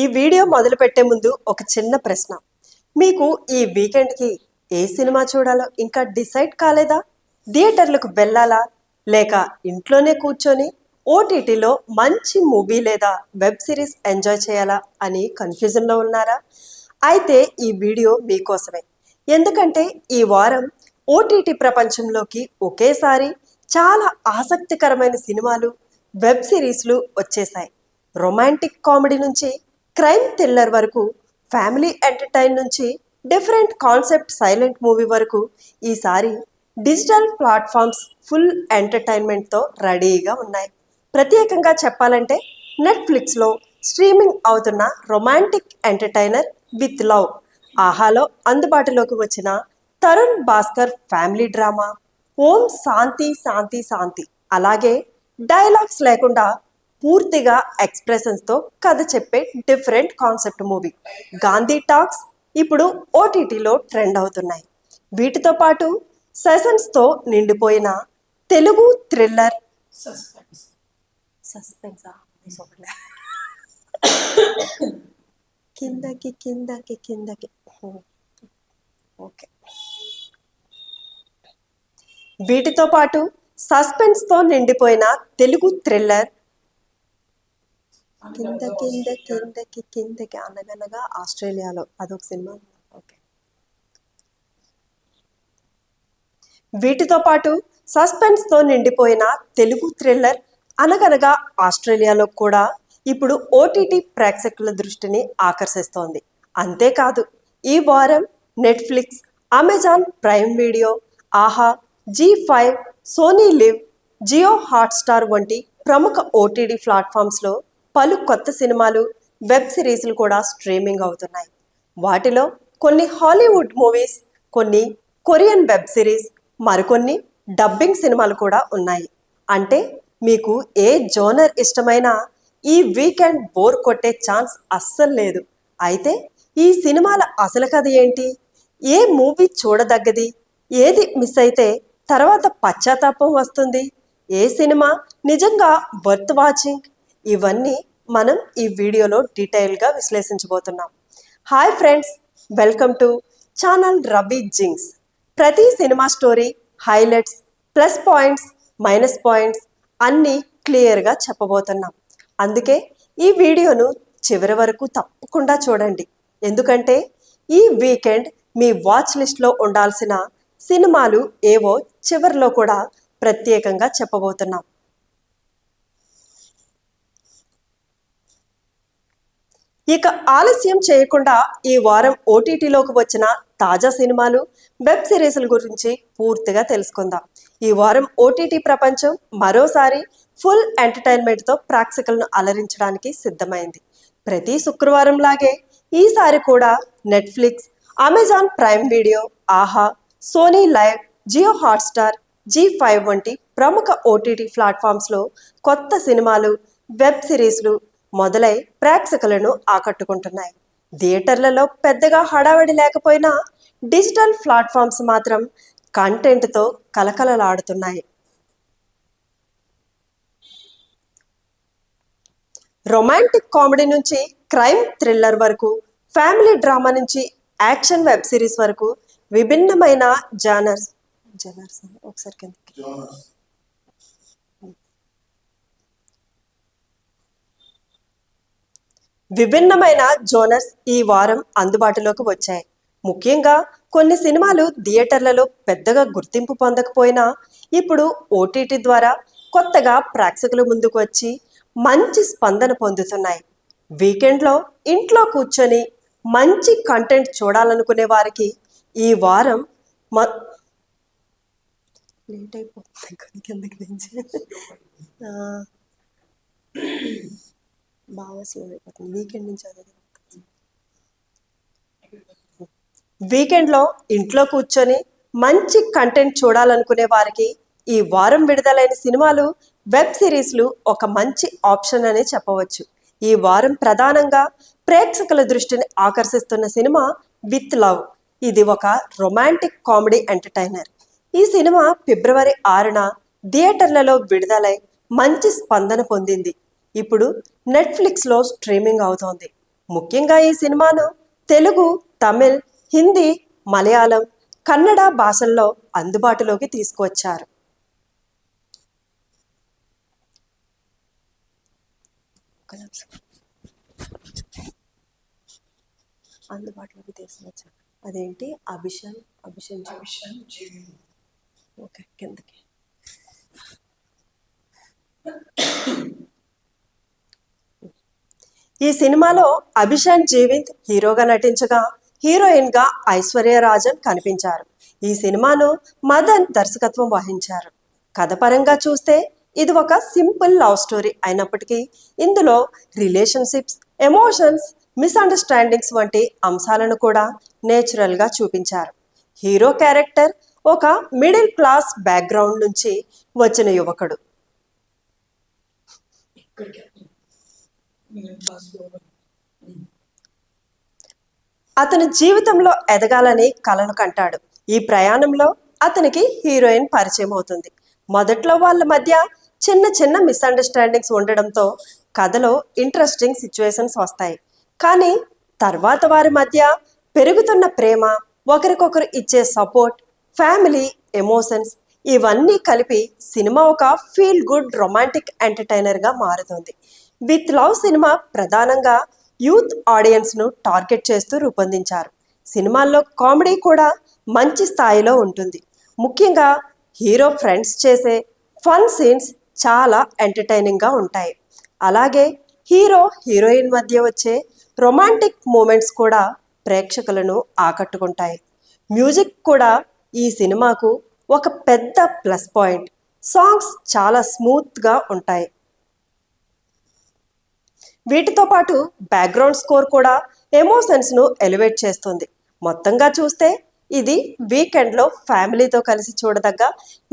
ఈ వీడియో మొదలుపెట్టే ముందు ఒక చిన్న ప్రశ్న. మీకు ఈ వీకెండ్‌కి ఏ సినిమా చూడాలో ఇంకా డిసైడ్ కాలేదా? థియేటర్‌లకు వెళ్ళాలా? లేక ఇంట్లోనే కూర్చొని ఓటీటీలో మంచి మూవీ లేదా వెబ్ సిరీస్ ఎంజాయ్ చేయాలా అని కన్‌ఫ్యూజన్‌లో ఉన్నారా? అయితే ఈ వీడియో మీకోసమే. ఎందుకంటే ఈ వారం ఓటీటీ ప్రపంచంలోకి ఒకేసారి చాలా ఆసక్తికరమైన సినిమాలు, వెబ్ సిరీస్‌లు వచ్చేసాయి. రొమాంటిక్ కామెడీ నుంచి క్రైమ్ థ్రిల్లర్ వరకు, ఫ్యామిలీ ఎంటర్టైన్ నుంచి డిఫరెంట్ కాన్సెప్ట్ సైలెంట్ మూవీ వరకు ఈసారి డిజిటల్ ప్లాట్ఫామ్స్ ఫుల్ ఎంటర్టైన్మెంట్తో రెడీగా ఉన్నాయి. ప్రత్యేకంగా చెప్పాలంటే నెట్ఫ్లిక్స్లో స్ట్రీమింగ్ అవుతున్న రొమాంటిక్ ఎంటర్టైనర్ విత్ లవ్ ఆహాలో అందుబాటులోకి వచ్చిన తరుణ్ భాస్కర్ ఫ్యామిలీ డ్రామా ఓం శాంతి శాంతి శాంతి, అలాగే డైలాగ్స్ లేకుండా పూర్తిగా ఎక్స్ప్రెషన్స్తో కథ చెప్పే different concept movie Gandhi talks ఇప్పుడు ఓటీటీలో ట్రెండ్ అవుతున్నాయి. వీటితో పాటు సెషన్స్తో నిండిపోయిన తెలుగు థ్రిల్లర్ సస్పెన్సా కిందకి కిందకి కిందకి ఓకే వీటితో పాటు సస్పెన్స్తో నిండిపోయిన తెలుగు థ్రిల్లర్ కింద కింద కిందకి కిందకి అనగనగా ఆస్ట్రేలియాలో అదొక సినిమా. ఓకే, వీటితో పాటు సస్పెన్స్తో నిండిపోయిన తెలుగు థ్రిల్లర్ అనగనగా ఆస్ట్రేలియాలో కూడా ఇప్పుడు ఓటీటీ ప్రేక్షకుల దృష్టిని ఆకర్షిస్తోంది. అంతేకాదు, ఈ వారం నెట్ఫ్లిక్స్, అమెజాన్ ప్రైమ్ వీడియో, ఆహా, జీ5, సోనీ లివ్, జియో హాట్స్టార్ వంటి ప్రముఖ ఓటీటీ ప్లాట్ఫామ్స్లో పలు కొత్త సినిమాలు, వెబ్ సిరీస్లు కూడా స్ట్రీమింగ్ అవుతున్నాయి. వాటిలో కొన్ని హాలీవుడ్ మూవీస్, కొన్ని కొరియన్ వెబ్ సిరీస్, మరికొన్ని డబ్బింగ్ సినిమాలు కూడా ఉన్నాయి. అంటే మీకు ఏ జోనర్ ఇష్టమైనా ఈ వీకెండ్ బోర్ కొట్టే ఛాన్స్ అస్సలు లేదు. అయితే ఈ సినిమాల అసలు కథ ఏంటి? ఏ మూవీ చూడదగ్గది? ఏది మిస్ అయితే తర్వాత పశ్చాత్తాపం వస్తుంది? ఏ సినిమా నిజంగా వర్త్ వాచింగ్? ఇవన్నీ మనం ఈ వీడియోలో డీటెయిల్గా విశ్లేషించబోతున్నాం. Hi friends, welcome to channel Ravi జింగ్స్. ప్రతి cinema story, highlights, plus points, minus points అన్నీ క్లియర్గా చెప్పబోతున్నాం. అందుకే ఈ వీడియోను చివరి వరకు తప్పకుండా చూడండి. ఎందుకంటే ఈ వీకెండ్ మీ వాచ్ లిస్ట్లో ఉండాల్సిన సినిమాలు ఏవో చివరిలో కూడా ప్రత్యేకంగా చెప్పబోతున్నాం. ఇక ఆలస్యం చేయకుండా ఈ వారం ఓటీటీలోకి వచ్చిన తాజా సినిమాలు, వెబ్ సిరీస్ల గురించి పూర్తిగా తెలుసుకుందాం. ఈ వారం ఓటీటీ ప్రపంచం మరోసారి ఫుల్ ఎంటర్టైన్మెంట్తో ప్రేక్షకులను అలరించడానికి సిద్ధమైంది. ప్రతి శుక్రవారం లాగే ఈసారి కూడా నెట్ఫ్లిక్స్, అమెజాన్ ప్రైమ్ వీడియో, ఆహా, సోనీ లైవ్, జియో హాట్స్టార్, జీ5 వంటి ప్రముఖ ఓటీటీ ప్లాట్ఫామ్స్లో కొత్త సినిమాలు, వెబ్ సిరీస్లు మొదలై ప్రేక్షకులను ఆకట్టుకుంటున్నాయి. థియేటర్లలో పెద్దగా హడావిడి లేకపోయినా డిజిటల్ ప్లాట్ఫామ్స్ మాత్రం కంటెంట్తో కలకలలాడుతున్నాయి. రొమాంటిక్ కామెడీ నుంచి క్రైమ్ థ్రిల్లర్ వరకు, ఫ్యామిలీ డ్రామా నుంచి యాక్షన్ వెబ్ సిరీస్ వరకు విభిన్నమైన జానర్స్ ఒకసారి కిందకి విభిన్నమైన జోనర్స్ ఈ వారం అందుబాటులోకి వచ్చాయి. ముఖ్యంగా కొన్ని సినిమాలు థియేటర్లలో పెద్దగా గుర్తింపు పొందకపోయినా ఇప్పుడు ఓటీటీ ద్వారా కొత్తగా ప్రేక్షకుల ముందుకు వచ్చి మంచి స్పందన పొందుతున్నాయి. వీకెండ్లో ఇంట్లో కూర్చొని మంచి కంటెంట్ చూడాలనుకునే వారికి ఈ వారం లేట్ అయిపోతుంది కిందకి నుంచి బాగా స్లో అయిపోతుంది. వీకెండ్లో ఇంట్లో కూర్చొని మంచి కంటెంట్ చూడాలనుకునే వారికి ఈ వారం విడుదలైన సినిమాలు, వెబ్ సిరీస్లు ఒక మంచి ఆప్షన్ అనే చెప్పవచ్చు. ఈ వారం ప్రధానంగా ప్రేక్షకుల దృష్టిని ఆకర్షిస్తున్న సినిమా విత్ లవ్. ఇది ఒక రొమాంటిక్ కామెడీ ఎంటర్టైనర్. ఈ సినిమా ఫిబ్రవరి 6న థియేటర్లలో విడుదలై మంచి స్పందన పొందింది. ఇప్పుడు నెట్ఫ్లిక్స్లో స్ట్రీమింగ్ అవుతోంది. ముఖ్యంగా ఈ సినిమాను తెలుగు, తమిళ్, హిందీ, మలయాళం, కన్నడ భాషల్లో అందుబాటులోకి తీసుకువచ్చారు. అందుబాటులోకి తీసుకువచ్చారు అదేంటి అభిషన్ ఓకే కిందకి. ఈ సినిమాలో అభిషన్ జీవిత్ హీరోగా నటించగా హీరోయిన్ గా ఐశ్వర్య రాజన్ కనిపించారు. ఈ సినిమాను మదన్ దర్శకత్వం వహించారు. కథ పరంగా చూస్తే ఇది ఒక సింపుల్ లవ్ స్టోరీ అయినప్పటికీ ఇందులో రిలేషన్షిప్స్, ఎమోషన్స్, మిస్అండర్స్టాండింగ్స్ వంటి అంశాలను కూడా నేచురల్గా చూపించారు. హీరో క్యారెక్టర్ ఒక మిడిల్ క్లాస్ బ్యాక్గ్రౌండ్ నుంచి వచ్చిన యువకుడు. అతని జీవితంలో ఎదగాలని కలను కంటాడు. ఈ ప్రయాణంలో అతనికి హీరోయిన్ పరిచయం అవుతుంది. మొదట్లో వాళ్ళ మధ్య చిన్న చిన్న మిస్అండర్స్టాండింగ్స్ ఉండడంతో కథలో ఇంట్రెస్టింగ్ సిచ్యువేషన్స్ వస్తాయి. కానీ తర్వాత వారి మధ్య పెరుగుతున్న ప్రేమ, ఒకరికొకరు ఇచ్చే సపోర్ట్, ఫ్యామిలీ, ఎమోషన్స్ ఇవన్నీ కలిపి సినిమా ఒక ఫీల్ గుడ్ రొమాంటిక్ ఎంటర్టైనర్గా మారుతుంది. విత్ లవ్ సినిమా ప్రధానంగా యూత్ ఆడియన్స్ను టార్గెట్ చేస్తూ రూపొందించారు. సినిమాల్లో కామెడీ కూడా మంచి స్థాయిలో ఉంటుంది. ముఖ్యంగా హీరో ఫ్రెండ్స్ చేసే ఫన్ సీన్స్ చాలా ఎంటర్టైనింగ్గా ఉంటాయి. అలాగే హీరో హీరోయిన్ మధ్య వచ్చే రొమాంటిక్ మూమెంట్స్ కూడా ప్రేక్షకులను ఆకట్టుకుంటాయి. మ్యూజిక్ కూడా ఈ సినిమాకు ఒక పెద్ద ప్లస్ పాయింట్. సాంగ్స్ చాలా స్మూత్గా ఉంటాయి. వీటితో పాటు బ్యాక్గ్రౌండ్ స్కోర్ కూడా ఎమోషన్స్ను ఎలివేట్ చేస్తుంది. మొత్తంగా చూస్తే ఇది వీకెండ్లో ఫ్యామిలీతో కలిసి చూడదగ్గ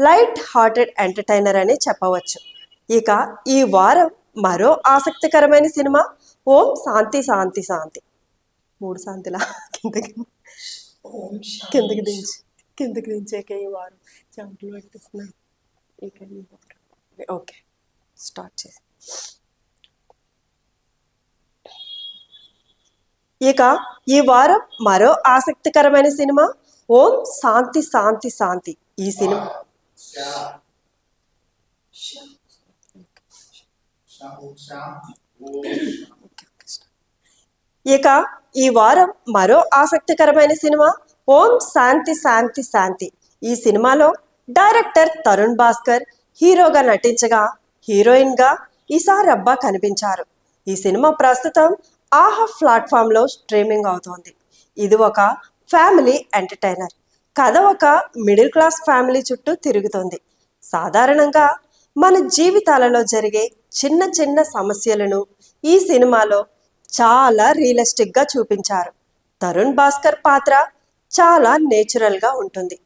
లైట్ హార్టెడ్ ఎంటర్టైనర్ అని చెప్పవచ్చు. ఇక ఈ వారం మరో ఆసక్తికరమైన సినిమా ఓం శాంతి శాంతి శాంతి. 3 శాంతిలా కిందకి దించాక ఈ వారం చెమటలు పెట్టిస్తున్నాను. ఓకే స్టార్ట్ చేసి ఇక ఈ వారం మరో ఆసక్తికరమైన సినిమా ఓం శాంతి శాంతి శాంతి. ఈ సినిమా ఇక ఈ వారం మరో ఆసక్తికరమైన సినిమా ఓం శాంతి శాంతి శాంతి. ఈ సినిమాలో డైరెక్టర్ తరుణ్ భాస్కర్ హీరోగా నటించగా హీరోయిన్ గా ఇషా రబ్బా కనిపించారు. ఈ సినిమా ప్రస్తుతం ఆహా ప్లాట్ఫామ్లో స్ట్రీమింగ్ అవుతోంది. ఇది ఒక ఫ్యామిలీ ఎంటర్టైనర్. కథ ఒక మిడిల్ క్లాస్ ఫ్యామిలీ చుట్టూ తిరుగుతుంది. సాధారణంగా మన జీవితాలలో జరిగే చిన్న చిన్న సమస్యలను ఈ సినిమాలో చాలా రియలిస్టిక్గా చూపించారు. తరుణ్ భాస్కర్ పాత్ర చాలా నేచురల్గా ఉంటుంది.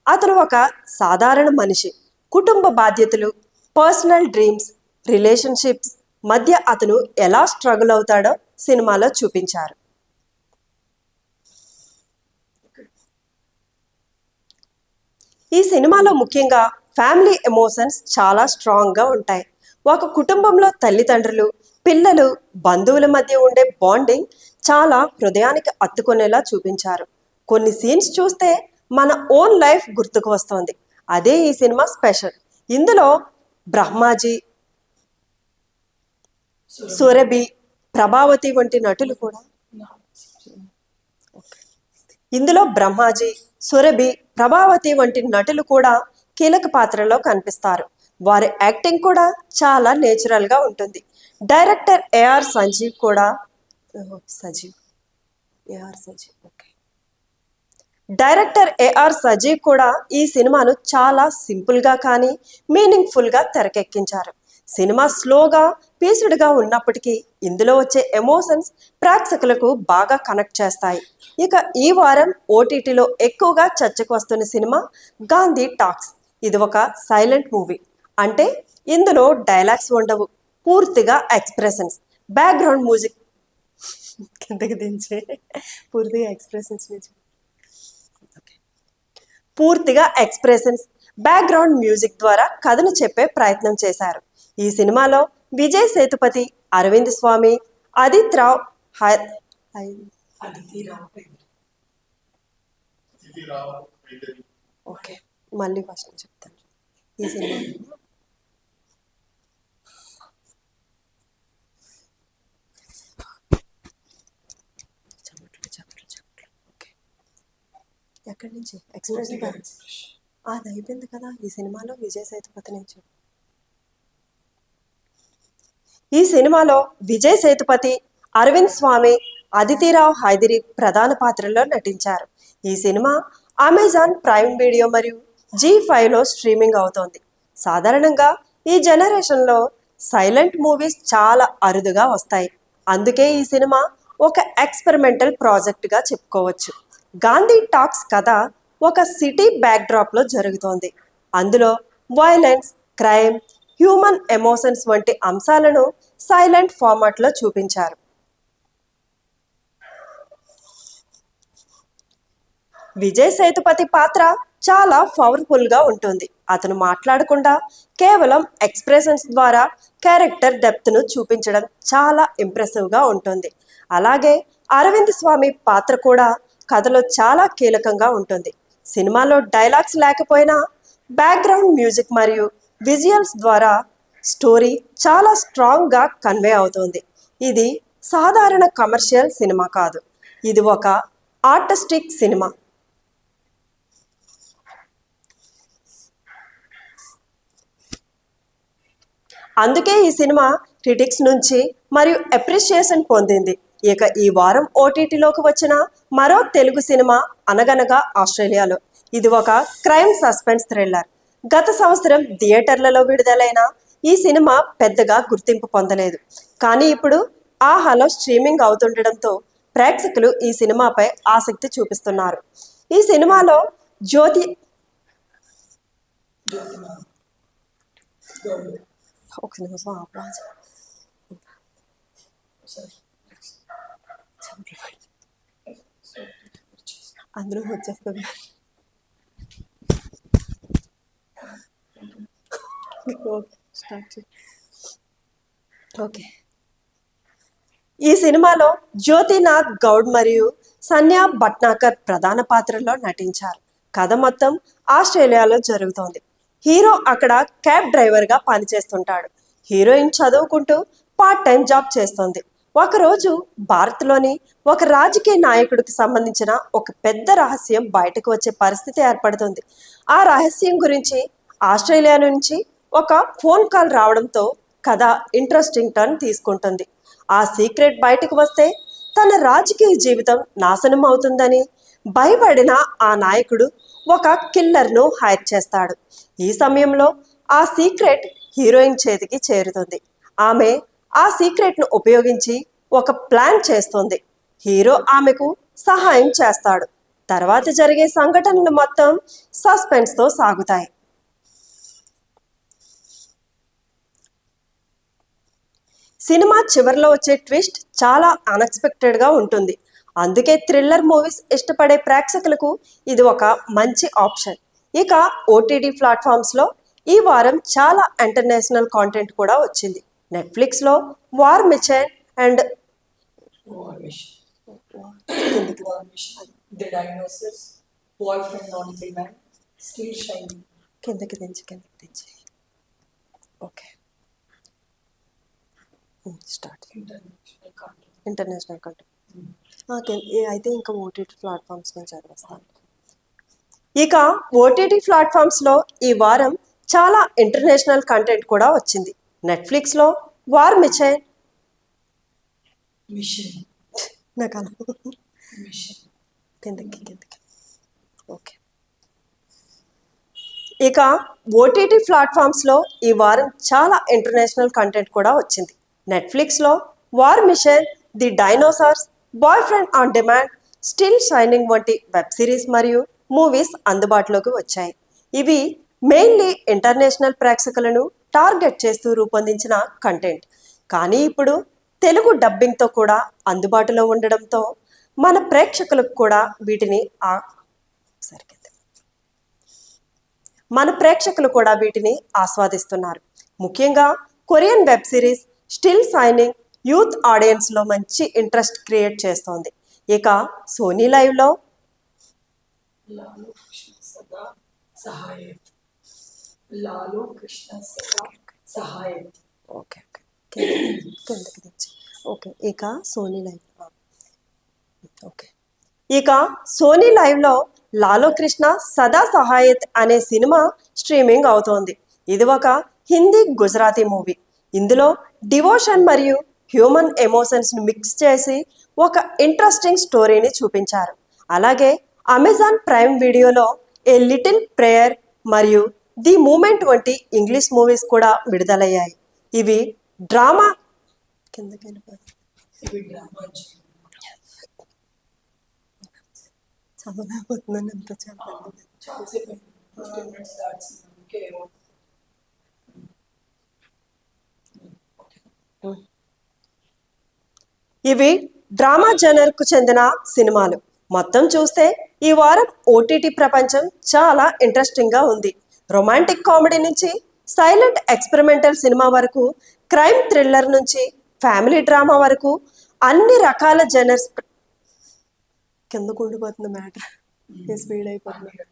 అతను ఒక సాధారణ మనిషి. కుటుంబ బాధ్యతలు, పర్సనల్ డ్రీమ్స్, రిలేషన్షిప్స్ మధ్య అతను ఎలా స్ట్రగుల్ అవుతాడో సినిమాలో చూపించారు. ఈ సినిమాలో ముఖ్యంగా ఫ్యామిలీ ఎమోషన్స్ చాలా స్ట్రాంగ్గా ఉంటాయి. ఒక కుటుంబంలో తల్లిదండ్రులు, పిల్లలు, బంధువుల మధ్య ఉండే బాండింగ్ చాలా హృదయానికి హత్తుకునేలా చూపించారు. కొన్ని సీన్స్ చూస్తే మన ఓన్ లైఫ్ గుర్తుకు వస్తుంది. అదే ఈ సినిమా స్పెషల్. ఇందులో బ్రహ్మాజీ, సురభి, ప్రభావతి వంటి నటులు కూడా కీలక పాత్రలో కనిపిస్తారు. వారి యాక్టింగ్ కూడా చాలా నేచురల్గా ఉంటుంది. డైరెక్టర్ ఏఆర్ సజీవ్ కూడా ఈ సినిమాను చాలా సింపుల్గా కానీ మీనింగ్ఫుల్గా తెరకెక్కించారు. సినిమా స్లోగా పీసుడుగా ఉన్నప్పటికీ ఇందులో వచ్చే ఎమోషన్స్ ప్రేక్షకులకు బాగా కనెక్ట్ చేస్తాయి. ఇక ఈ వారం ఓటీటీలో ఎక్కువగా చర్చకు వస్తున్న సినిమా గాంధీ టాక్స్. ఇది ఒక సైలెంట్ మూవీ. అంటే ఇందులో డైలాగ్స్ ఉండవు, పూర్తిగా expressions, background music background music ద్వారా కథను చెప్పే ప్రయత్నం చేశారు. ఈ సినిమాలో విజయ్ సేతుపతి, అరవింద్ స్వామి, ఆదిత్ రావ్, ఐ- ఓకే, మళ్ళీ ఫస్ట్ నుంచి చెప్తాను. ఈ సినిమా ఓకే, ఎక్కడి నుంచి ఎక్స్ప్రెస్ అది అయిపోయింది కదా. ఈ సినిమాలో విజయ్ సేతుపతి నుంచి. ఈ సినిమాలో విజయ్ సేతుపతి, అరవింద్ స్వామి, అదితిరావు హైదరి ప్రధాన పాత్రల్లో నటించారు. ఈ సినిమా అమెజాన్ ప్రైమ్ వీడియో మరియు జీ5లో స్ట్రీమింగ్ అవుతోంది. సాధారణంగా ఈ జనరేషన్లో సైలెంట్ మూవీస్ చాలా అరుదుగా వస్తాయి. అందుకే ఈ సినిమా ఒక ఎక్స్పెరిమెంటల్ ప్రాజెక్ట్గా చెప్పుకోవచ్చు. గాంధీ టాక్స్ కథ ఒక సిటీ బ్యాక్డ్రాప్లో జరుగుతోంది. అందులో వైలెన్స్, క్రైమ్, హ్యూమన్ ఎమోషన్స్ వంటి అంశాలను సైలెంట్ ఫార్మాట్లో చూపించారు. విజయ్ సేతుపతి పాత్ర చాలా పవర్ఫుల్గా ఉంటుంది. అతను మాట్లాడకుండా కేవలం ఎక్స్ప్రెషన్స్ ద్వారా క్యారెక్టర్ డెప్త్ను చూపించడం చాలా ఇంప్రెసివ్గా ఉంటుంది. అలాగే అరవింద్ స్వామి పాత్ర కూడా కథలో చాలా కీలకంగా ఉంటుంది. సినిమాలో డైలాగ్స్ లేకపోయినా బ్యాక్గ్రౌండ్ మ్యూజిక్ మరియు విజువల్స్ ద్వారా స్టోరీ చాలా స్ట్రాంగ్గా కన్వే అవుతుంది. ఇది సాధారణ కమర్షియల్ సినిమా కాదు, ఇది ఒక ఆర్టిస్టిక్ సినిమా. అందుకే ఈ సినిమా క్రిటిక్స్ నుంచి మరియు అప్రిషియేషన్ పొందింది. ఇక ఈ వారం ఓటీటీలోకి వచ్చిన మరో తెలుగు సినిమా అనగనగా ఆస్ట్రేలియాలో. ఇది ఒక క్రైమ్ సస్పెన్స్ థ్రిల్లర్. గత సంవత్సరం థియేటర్లలో విడుదలైన ఈ సినిమా పెద్దగా గుర్తింపు పొందలేదు. కానీ ఇప్పుడు ఆహాలో స్ట్రీమింగ్ అవుతుండడంతో ప్రేక్షకులు ఈ సినిమాపై ఆసక్తి చూపిస్తున్నారు. ఈ సినిమాలో జ్యోతి ఒక నిమిషం ఆపరాజు. అందులో వచ్చేస్తుంది. ఓకే, ఈ సినిమాలో జ్యోతినాథ్ గౌడ్ మరియు సన్యా భట్నాకర్ ప్రధాన పాత్రలో నటించారు. కథ మొత్తం ఆస్ట్రేలియాలో జరుగుతోంది. హీరో అక్కడ క్యాబ్ డ్రైవర్గా పనిచేస్తుంటాడు. హీరోయిన్ చదువుకుంటూ పార్ట్ టైం జాబ్ చేస్తుంది. ఒకరోజు భారత్లోని ఒక రాజకీయ నాయకుడికి సంబంధించిన ఒక పెద్ద రహస్యం బయటకు వచ్చే పరిస్థితి ఏర్పడుతుంది. ఆ రహస్యం గురించి ఆస్ట్రేలియా నుంచి ఒక ఫోన్ కాల్ రావడంతో కథ ఇంట్రెస్టింగ్ టర్న్ తీసుకుంటుంది. ఆ సీక్రెట్ బయటకు వస్తే తన రాజకీయ జీవితం నాశనం అవుతుందని భయపడిన ఆ నాయకుడు ఒక కిల్లర్ను హైర్ చేస్తాడు. ఈ సమయంలో ఆ సీక్రెట్ హీరోయిన్ చేతికి చేరుతుంది. ఆమె ఆ సీక్రెట్ను ఉపయోగించి ఒక ప్లాన్ చేస్తుంది. హీరో ఆమెకు సహాయం చేస్తాడు. తర్వాత జరిగే సంఘటనలు మొత్తం సస్పెన్స్తో సాగుతాయి. సినిమా చివరిలో వచ్చే ట్విస్ట్ చాలా అన్ఎక్స్పెక్టెడ్గా ఉంటుంది. అందుకే థ్రిల్లర్ మూవీస్ ఇష్టపడే ప్రేక్షకులకు ఇది ఒక మంచి ఆప్షన్. ఇక ఓటీటీ ప్లాట్ఫామ్స్లో ఈ వారం చాలా ఇంటర్నేషనల్ కాంటెంట్ కూడా వచ్చింది. నెట్ఫ్లిక్స్లో వార్ మిషన్ అండ్ కిందకి దించి ఓకే స్టార్ట్ ఇంటర్నేషనల్ కంటెంట్ అయితే ఇంకా ఓటీటీ ప్లాట్ఫామ్స్ నేను చదివేస్తాను. ఇక ఓటీటీ ప్లాట్ఫామ్స్లో ఈ వారం చాలా ఇంటర్నేషనల్ కంటెంట్ కూడా వచ్చింది. నెట్ఫ్లిక్స్లో వార్ మిషన్ కిందకి ఓకే. ఇక ఓటీటీ ప్లాట్ఫామ్స్లో ఈ వారం చాలా ఇంటర్నేషనల్ కంటెంట్ కూడా వచ్చింది. నెట్ఫ్లిక్స్లో war mission, the dinosaurs, boyfriend on demand, still shining వంటి వెబ్ సిరీస్ మరియు మూవీస్ అందుబాటులోకి వచ్చాయి. ఇవి మెయిన్లీ ఇంటర్నేషనల్ ప్రేక్షకులను టార్గెట్ చేస్తూ రూపొందించిన కంటెంట్. కానీ ఇప్పుడు తెలుగు డబ్బింగ్తో కూడా అందుబాటులో ఉండడంతో మన ప్రేక్షకులకు కూడా వీటిని ఆస్వాదిస్తున్నారు. ముఖ్యంగా Korean web series still shining, youth ఆడియన్స్లో మంచి ఇంట్రెస్ట్ క్రియేట్ చేస్తోంది. ఇక సోనీ లైవ్లో లాలు కృష్ణ సదా సహాయత్ లాలు కృష్ణ సదా సహాయత్ ఓకే కిందకి తెచ్చి ఓకే ఇక సోనీ లైవ్లో లాలో కృష్ణ సదా సహాయత్ అనే సినిమా స్ట్రీమింగ్ అవుతోంది. ఇది ఒక హిందీ గుజరాతీ మూవీ. ఇందులో డివోషన్ మరియు హ్యూమన్ ఎమోషన్స్ని మిక్స్ చేసి ఒక ఇంట్రెస్టింగ్ స్టోరీని చూపించారు. అలాగే అమెజాన్ ప్రైమ్ వీడియోలో ఏ లిటిల్ ప్రేయర్ మరియు ది మూమెంట్ వంటి ఇంగ్లీష్ మూవీస్ కూడా విడుదలయ్యాయి. ఇవి డ్రామా ఇవి డ్రామా చాలాసేపు 15 minutes దాటింది. ఇవి డ్రామా జనర్కు చెందిన సినిమాలు. మొత్తం చూస్తే ఈ వారం ఓటీటీ ప్రపంచం చాలా ఇంట్రెస్టింగ్గా ఉంది. రొమాంటిక్ కామెడీ నుంచి సైలెంట్ ఎక్స్పెరిమెంటల్ సినిమా వరకు, క్రైమ్ థ్రిల్లర్ నుంచి ఫ్యామిలీ డ్రామా వరకు అన్ని రకాల జనర్స్ ఉండిపోతుంది మ్యాటర్ స్పీడ్ అయిపోతుంది.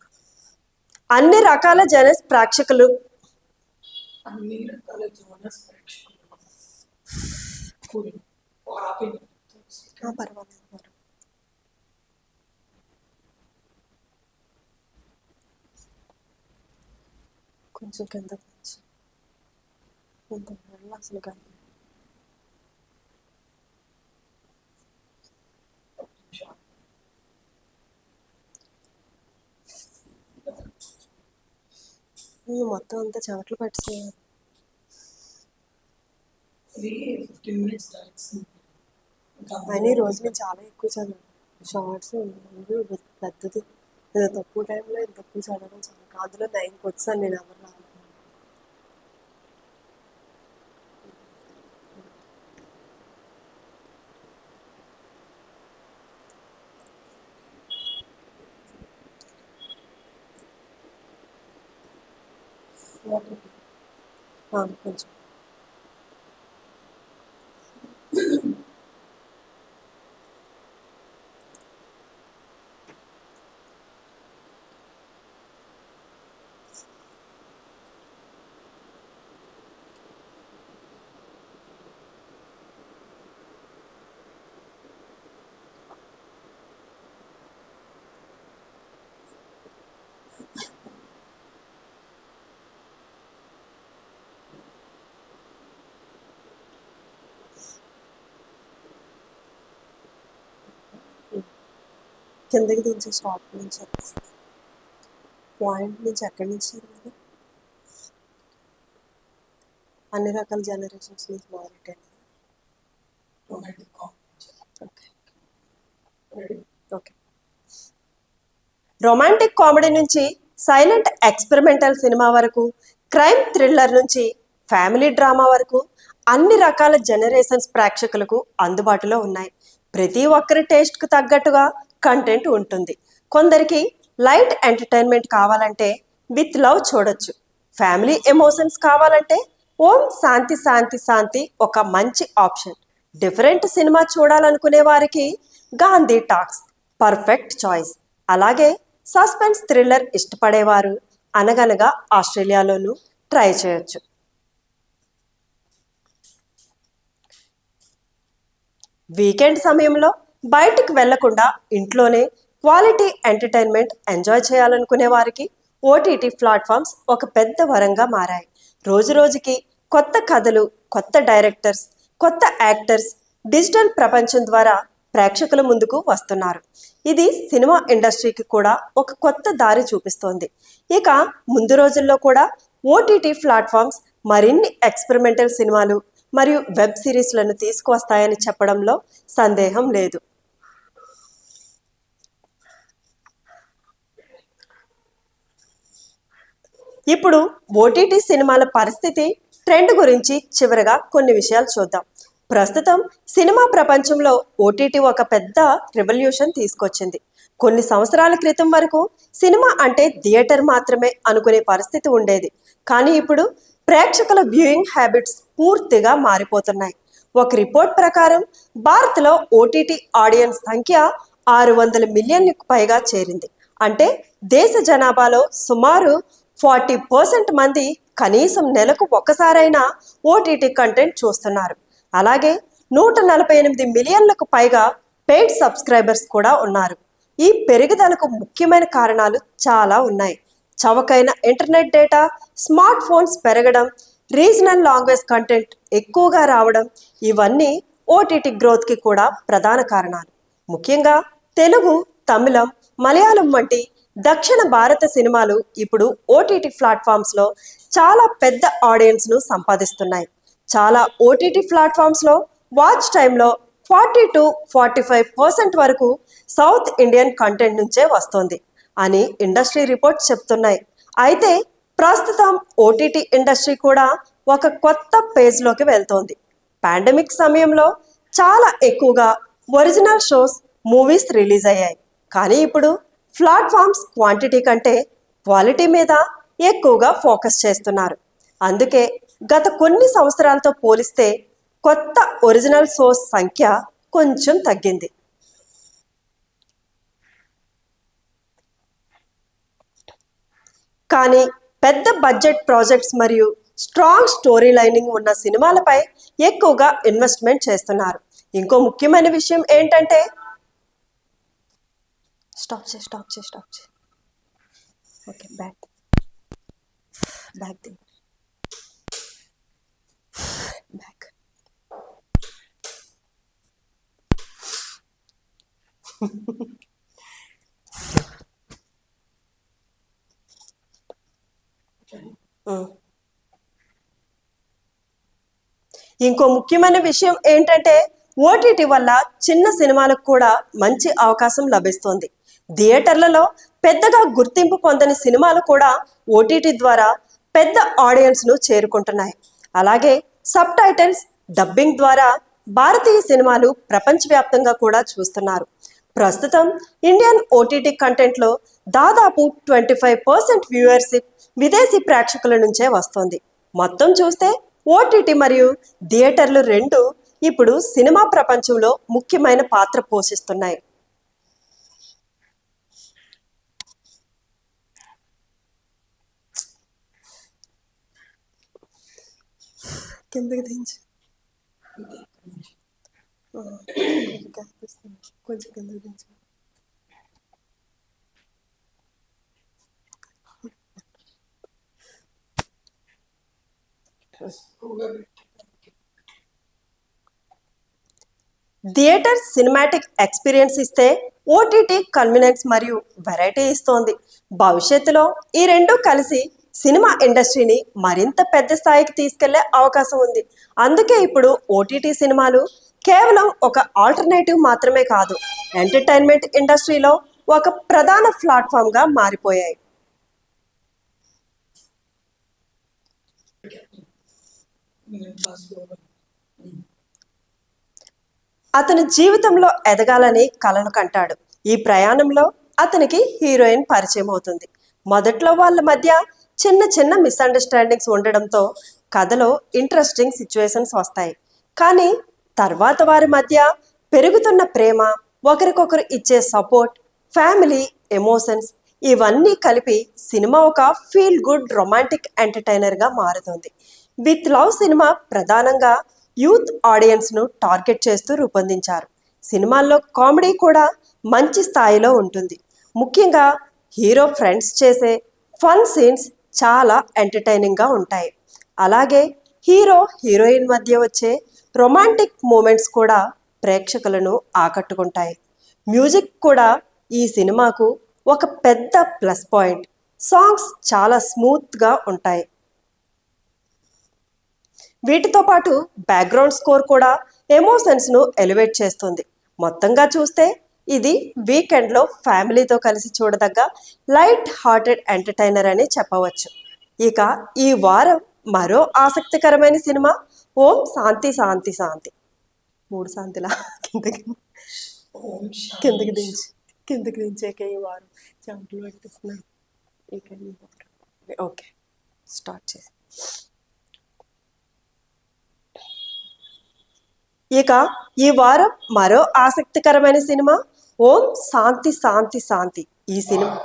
అన్ని రకాల జనర్స్ ప్రేక్షకులు పర్వాలేదు కొంచెం కింద అసలు కాదు. మొత్తం అంతా చెమటలు పట్టిస్తున్నాయి. 15 minutes దాటింది. కానీ ఈ రోజు నేను చాలా ఎక్కువ చదివాను. షార్ట్స్ పెద్దది ఏదో తక్కువ టైంలో ఇంత తక్కువ చదవడం చాలా అందులో 9కి వచ్చాను నేను. ఎవరు రాలేదు. కొంచెం కిందకి దించే స్టాప్ నుంచి పాయింట్ నుంచి ఎక్కడి నుంచి అన్ని రకాల జనరేషన్స్ నుంచి మారేటండి. ఓకే రొమాంటిక్ కామెడీ నుంచి సైలెంట్ ఎక్స్పెరిమెంటల్ సినిమా వరకు, క్రైమ్ థ్రిల్లర్ నుంచి ఫ్యామిలీ డ్రామా వరకు అన్ని రకాల జనరేషన్స్ ప్రేక్షకులకు అందుబాటులో ఉన్నాయి. ప్రతి ఒక్కరి టేస్ట్కు తగ్గట్టుగా కంటెంట్ ఉంటుంది. కొందరికి లైట్ ఎంటర్టైన్మెంట్ కావాలంటే విత్ లవ్ చూడొచ్చు. ఫ్యామిలీ ఎమోషన్స్ కావాలంటే ఓం శాంతి శాంతి శాంతి ఒక మంచి ఆప్షన్. డిఫరెంట్ సినిమా చూడాలనుకునే వారికి గాంధీ టాక్స్ పర్ఫెక్ట్ చాయిస్. అలాగే సస్పెన్స్ థ్రిల్లర్ ఇష్టపడేవారు అనగనగా ఆస్ట్రేలియాలోనూ ట్రై చేయొచ్చు. వీకెండ్ సమయంలో బయటికి వెళ్లకుండా ఇంట్లోనే క్వాలిటీ ఎంటర్టైన్మెంట్ ఎంజాయ్ చేయాలనుకునే వారికి ఓటీటీ ప్లాట్ఫామ్స్ ఒక పెద్ద వరంగా మారాయి. రోజు రోజుకి కొత్త కథలు, కొత్త డైరెక్టర్స్, కొత్త యాక్టర్స్ డిజిటల్ ప్రపంచం ద్వారా ప్రేక్షకుల ముందుకు వస్తున్నారు. ఇది సినిమా ఇండస్ట్రీకి కూడా ఒక కొత్త దారి చూపిస్తోంది. ఇక ముందు రోజుల్లో కూడా ఓటీటీ ప్లాట్ఫామ్స్ మరిన్ని ఎక్స్పెరిమెంటల్ సినిమాలు మరియు వెబ్ సిరీస్లను తీసుకువస్తాయని చెప్పడంలో సందేహం లేదు. ఇప్పుడు ఓటీటీ సినిమాల పరిస్థితి, ట్రెండ్ గురించి చివరగా కొన్ని విషయాలు చూద్దాం. ప్రస్తుతం సినిమా ప్రపంచంలో ఓటీటీ ఒక పెద్ద రెవల్యూషన్ తీసుకొచ్చింది. కొన్ని సంవత్సరాల క్రితం వరకు సినిమా అంటే థియేటర్ మాత్రమే అనుకునే పరిస్థితి ఉండేది. కానీ ఇప్పుడు ప్రేక్షకుల వ్యూయింగ్ హ్యాబిట్స్ పూర్తిగా మారిపోతున్నాయి. ఒక రిపోర్ట్ ప్రకారం భారత్లో ఓటీటీ ఆడియన్స్ సంఖ్య 600 మిలియన్లకు పైగా చేరింది. అంటే దేశ జనాభాలో సుమారు 40% మంది కనీసం నెలకు ఒక్కసారైనా ఓటీటీ కంటెంట్ చూస్తున్నారు. అలాగే 148 మిలియన్లకు పైగా పెయిడ్ సబ్స్క్రైబర్స్ కూడా ఉన్నారు. ఈ పెరుగుదలకు ముఖ్యమైన కారణాలు చాలా ఉన్నాయి. చవకైన ఇంటర్నెట్ డేటా, స్మార్ట్ ఫోన్స్ పెరగడం, రీజనల్ లాంగ్వేజ్ కంటెంట్ ఎక్కువగా రావడం, ఇవన్నీ ఓటీటీ గ్రోత్కి కూడా ప్రధాన కారణాలు. ముఖ్యంగా తెలుగు, తమిళం, మలయాళం వంటి దక్షిణ భారత సినిమాలు ఇప్పుడు ఓటీటీ ప్లాట్ఫామ్స్లో చాలా పెద్ద ఆడియన్స్ను సంపాదిస్తున్నాయి. చాలా ఓటీటీ ప్లాట్ఫామ్స్లో వాచ్ టైంలో 40-45% వరకు సౌత్ ఇండియన్ కంటెంట్ నుంచే వస్తోంది అని ఇండస్ట్రీ రిపోర్ట్స్ చెప్తున్నాయి. అయితే ప్రస్తుతం ఓటీటీ ఇండస్ట్రీ కూడా ఒక కొత్త పేజ్లోకి వెళ్తోంది. పాండమిక్ సమయంలో చాలా ఎక్కువగా ఒరిజినల్ షోస్, మూవీస్ రిలీజ్ అయ్యాయి. కానీ ఇప్పుడు ప్లాట్ఫామ్స్ క్వాంటిటీ కంటే క్వాలిటీ మీద ఎక్కువగా ఫోకస్ చేస్తున్నారు. అందుకే గత కొన్ని సంవత్సరాలతో పోలిస్తే కొత్త ఒరిజినల్ షోస్ సంఖ్య కొంచెం తగ్గింది. కానీ పెద్ద బడ్జెట్ ప్రాజెక్ట్స్ మరియు స్ట్రాంగ్ స్టోరీ లైనింగ్ ఉన్న సినిమాలపై ఎక్కువగా ఇన్వెస్ట్మెంట్ చేస్తున్నారు. ఇంకో ముఖ్యమైన విషయం ఏంటంటే స్టాప్ చే ఓకే బ్యాక్ బ్యాక్ బ్యాక్ ఇంకో ముఖ్యమైన విషయం ఏంటంటే ఓటీటీ వల్ల చిన్న సినిమాలకు కూడా మంచి అవకాశం లభిస్తుంది. థియేటర్లలో పెద్దగా గుర్తింపు పొందని సినిమాలు కూడా ఓటీటీ ద్వారా పెద్ద ఆడియన్స్ను చేరుకుంటున్నాయి. అలాగే సబ్ టైటిల్స్, డబ్బింగ్ ద్వారా భారతీయ సినిమాలు ప్రపంచవ్యాప్తంగా కూడా చూస్తున్నారు. ప్రస్తుతం ఇండియన్ ఓటీటీ కంటెంట్లో దాదాపు 25% వ్యూవర్షిప్ విదేశీ ప్రేక్షకుల నుంచే వస్తుంది. మొత్తం చూస్తే ఓటీటీ మరియు థియేటర్లు రెండు ఇప్పుడు సినిమా ప్రపంచంలో ముఖ్యమైన పాత్ర పోషిస్తున్నాయి. కిందకి దించు, కొంచెం కిందకి దించు. థియేటర్ సినిమాటిక్ ఎక్స్పీరియన్స్ ఇస్తే ఓటీటీ కన్వీనియన్స్ మరియు వెరైటీ ఇస్తోంది. భవిష్యత్తులో ఈ రెండు కలిసి సినిమా ఇండస్ట్రీని మరింత పెద్ద స్థాయికి తీసుకెళ్లే అవకాశం ఉంది. అందుకే ఇప్పుడు ఓటీటీ సినిమాలు కేవలం ఒక ఆల్టర్నేటివ్ మాత్రమే కాదు, ఎంటర్టైన్మెంట్ ఇండస్ట్రీలో ఒక ప్రధాన ప్లాట్ఫామ్గా మారిపోయాయి. అతని జీవితంలో ఎదగాలని కలను కంటాడు. ఈ ప్రయాణంలో అతనికి హీరోయిన్ పరిచయం అవుతుంది. మొదట్లో వాళ్ళ మధ్య చిన్న చిన్న మిస్అండర్స్టాండింగ్స్ ఉండడంతో కథలో ఇంట్రెస్టింగ్ సిచ్యువేషన్స్ వస్తాయి. కానీ తర్వాత వారి మధ్య పెరుగుతున్న ప్రేమ, ఒకరికొకరు ఇచ్చే సపోర్ట్, ఫ్యామిలీ ఎమోషన్స్ ఇవన్నీ కలిపి సినిమా ఒక ఫీల్ గుడ్ రొమాంటిక్ ఎంటర్టైనర్గా మారుతుంది. విత్ లవ్ సినిమా ప్రధానంగా యూత్ ఆడియన్స్ను టార్గెట్ చేస్తూ రూపొందించారు. సినిమాల్లో కామెడీ కూడా మంచి స్థాయిలో ఉంటుంది. ముఖ్యంగా హీరో ఫ్రెండ్స్ చేసే ఫన్ సీన్స్ చాలా ఎంటర్టైనింగ్గా ఉంటాయి. అలాగే హీరో హీరోయిన్ మధ్య వచ్చే రొమాంటిక్ మూమెంట్స్ కూడా ప్రేక్షకులను ఆకట్టుకుంటాయి. మ్యూజిక్ కూడా ఈ సినిమాకు ఒక పెద్ద ప్లస్ పాయింట్. సాంగ్స్ చాలా స్మూత్గా ఉంటాయి. వీటితో పాటు బ్యాక్గ్రౌండ్ స్కోర్ కూడా ఎమోషన్స్ను ఎలివేట్ చేస్తుంది. మొత్తంగా చూస్తే ఇది వీకెండ్లో ఫ్యామిలీతో కలిసి చూడదగ్గ లైట్ హార్టెడ్ ఎంటర్టైనర్ అని చెప్పవచ్చు. ఇక ఈ వారం మరో ఆసక్తికరమైన సినిమా ఓం శాంతి శాంతి శాంతి. 3 శాంతిలా కిందకి దించాక ఈ వారం చెమటలు పెట్టిస్తున్నాను. ఓకే స్టార్ట్ చేసి ఇక ఈ వారం మరో ఆసక్తికరమైన సినిమా ఓం శాంతి శాంతి శాంతి. ఈ సినిమా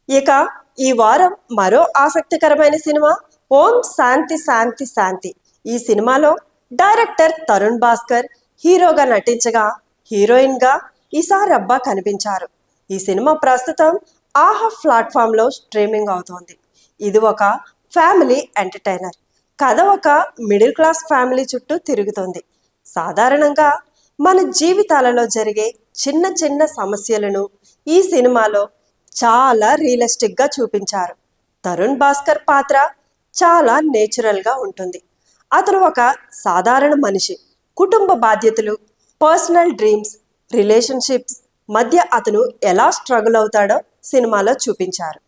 ఇక ఈ వారం మరో ఆసక్తికరమైన సినిమా ఓం శాంతి శాంతి శాంతి. ఈ సినిమాలో డైరెక్టర్ తరుణ్ భాస్కర్ హీరోగా నటించగా హీరోయిన్ గా ఇషా రబ్బా కనిపించారు. ఈ సినిమా ప్రస్తుతం ఆహా ప్లాట్ఫామ్ లో స్ట్రీమింగ్ అవుతోంది. ఇది ఒక ఫ్యామిలీ ఎంటర్టైనర్. కథ ఒక మిడిల్ క్లాస్ ఫ్యామిలీ చుట్టూ తిరుగుతుంది. సాధారణంగా మన జీవితాలలో జరిగే చిన్న చిన్న సమస్యలను ఈ సినిమాలో చాలా రియలిస్టిక్ గా చూపించారు. తరుణ్ భాస్కర్ పాత్ర చాలా నేచురల్ గా ఉంటుంది. అతను ఒక సాధారణ మనిషి. కుటుంబ బాధ్యతలు, పర్సనల్ డ్రీమ్స్, రిలేషన్షిప్స్ మధ్య అతను ఎలా స్ట్రగుల్ అవుతాడో సినిమాలో చూపించారు.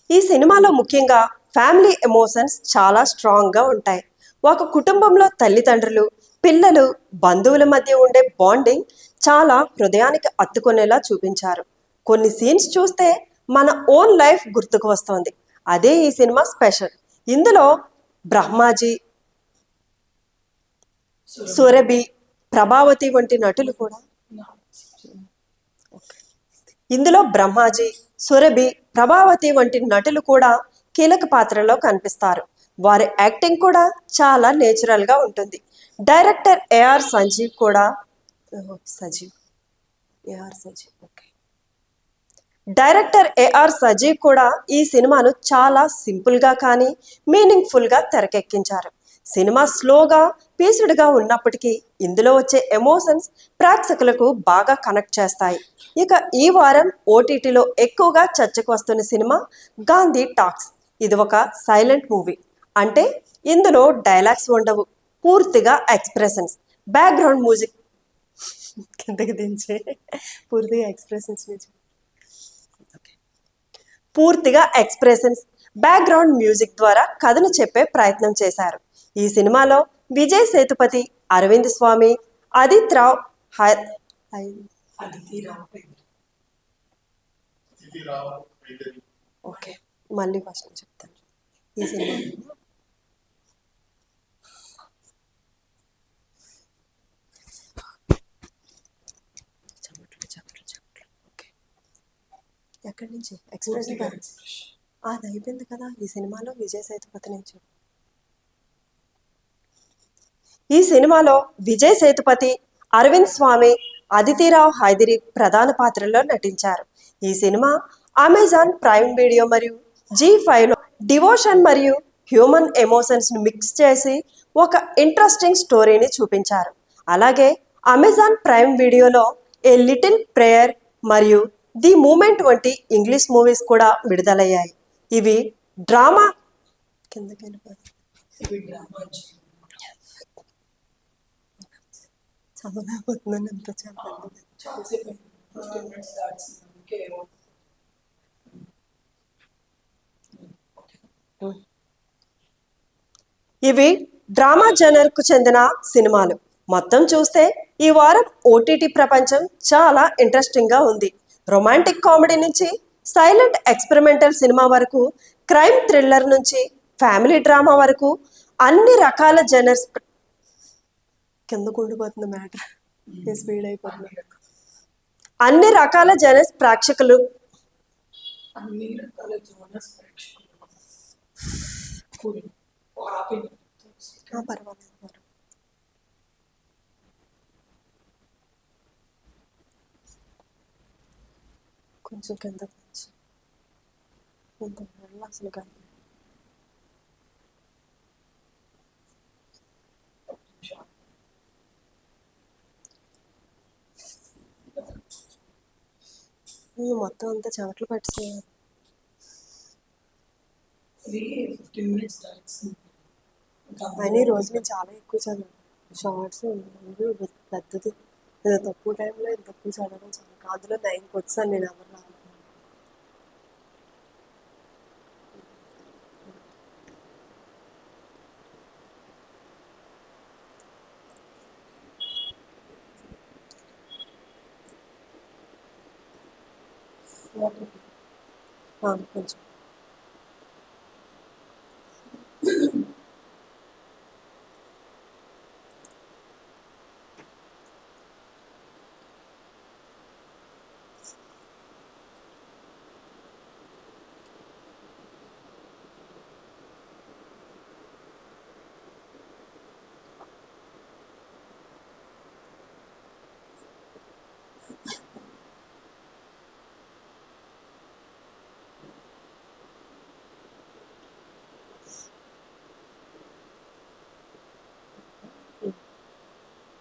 ఈ సినిమాలో ముఖ్యంగా ఫ్యామిలీ ఎమోషన్స్ చాలా స్ట్రాంగ్గా ఉంటాయి. ఒక కుటుంబంలో తల్లిదండ్రులు, పిల్లలు, బంధువుల మధ్య ఉండే బాండింగ్ చాలా హృదయానికి హత్తుకునేలా చూపించారు. కొన్ని సీన్స్ చూస్తే మన ఓన్ లైఫ్ గుర్తుకు వస్తుంది. అదే ఈ సినిమా స్పెషల్. ఇందులో బ్రహ్మాజీ, సురభి, ప్రభావతి వంటి నటులు కూడా కీలక పాత్రలో కనిపిస్తారు. వారి యాక్టింగ్ కూడా చాలా నేచురల్ గా ఉంటుంది. డైరెక్టర్ ఏఆర్ సంజీవ్ కూడా డైరెక్టర్ ఏఆర్ సజీవ్ కూడా ఈ సినిమాను చాలా సింపుల్గా కానీ మీనింగ్ఫుల్గా తెరకెక్కించారు. సినిమా స్లోగా పీసుడుగా ఉన్నప్పటికీ ఇందులో వచ్చే ఎమోషన్స్ ప్రేక్షకులకు బాగా కనెక్ట్ చేస్తాయి. ఇక ఈ వారం ఓటీటీలో ఎక్కువగా చర్చకు వస్తున్న సినిమా గాంధీ టాక్స్. ఇది ఒక సైలెంట్ మూవీ. అంటే ఇందులో డైలాగ్స్ ఉండవు, పూర్తిగా ఎక్స్ప్రెషన్స్, బ్యాక్గ్రౌండ్ మ్యూజిక్ కిందకి దించే పూర్తిగా ఎక్స్ప్రెషన్స్, బ్యాక్గ్రౌండ్ మ్యూజిక్ ద్వారా కథను చెప్పే ప్రయత్నం చేశారు. ఈ సినిమాలో విజయ్ సేతుపతి, అరవింద్ స్వామి, ఆదిత్ రావ్ ఓకే మళ్ళీ ఫస్ట్ చెప్తాను. ఈ సినిమా ఎక్కడి నుంచి ఎక్స్ప్రెషన్ అది అయిపోయింది కదా. ఈ సినిమాలో విజయ్ సేతుపతి నుంచి ఈ సినిమాలో విజయ్ సేతుపతి, అరవింద్ స్వామి, అదితిరావ్ హైదరి ప్రధాన పాత్రల్లో నటించారు. ఈ సినిమా అమెజాన్ ప్రైమ్ వీడియో మరియు G5లో డివోషన్ మరియు హ్యూమన్ ఎమోషన్స్ ను మిక్స్ చేసి ఒక ఇంట్రెస్టింగ్ స్టోరీని చూపించారు. అలాగే అమెజాన్ ప్రైమ్ వీడియోలో ఏ లిటిల్ ప్రేయర్ మరియు ది మూమెంట్ వంటి ఇంగ్లీష్ మూవీస్ కూడా విడుదలయ్యాయి. ఇవి డ్రామా చదవలేకపోతున్నాను ఎంత చెప్పండి. చాలాసేపు 15 minutes దాటింది. అందుకే ఇవి డ్రామా జనర్కు చెందిన సినిమాలు. మొత్తం చూస్తే ఈ వారం ఓటీటీ ప్రపంచం చాలా ఇంట్రెస్టింగ్గా ఉంది. రొమాంటిక్ కామెడీ నుంచి సైలెంట్ ఎక్స్పెరిమెంటల్ సినిమా వరకు, క్రైమ్ థ్రిల్లర్ నుంచి ఫ్యామిలీ డ్రామా వరకు అన్ని రకాల జనర్స్ కిందకు ఉండిపోతుంది మ్యాటర్ స్పీడ్ అయిపోతుంది. అన్ని రకాల జనర్స్ ప్రేక్షకులు అన్ని రకాల జోనర్స్ ప్రేక్షకులు ఆపింది. పర్వాలేదు. కొంచెం కింద అసలు కాదు. మొత్తం అంతా చెమటలు పట్టిపోయాను. ఇది 15 minutes దాటింది. అని రోజు నేను చాలా ఎక్కువ చదివాను. షార్ట్స్ పెద్దది ఏదో తక్కువ టైంలో ఇంత తక్కువ చదవడం చాలా అందులో 9కి వచ్చాను నేను. ఎవరు రాను. వాటర్ కొంచెం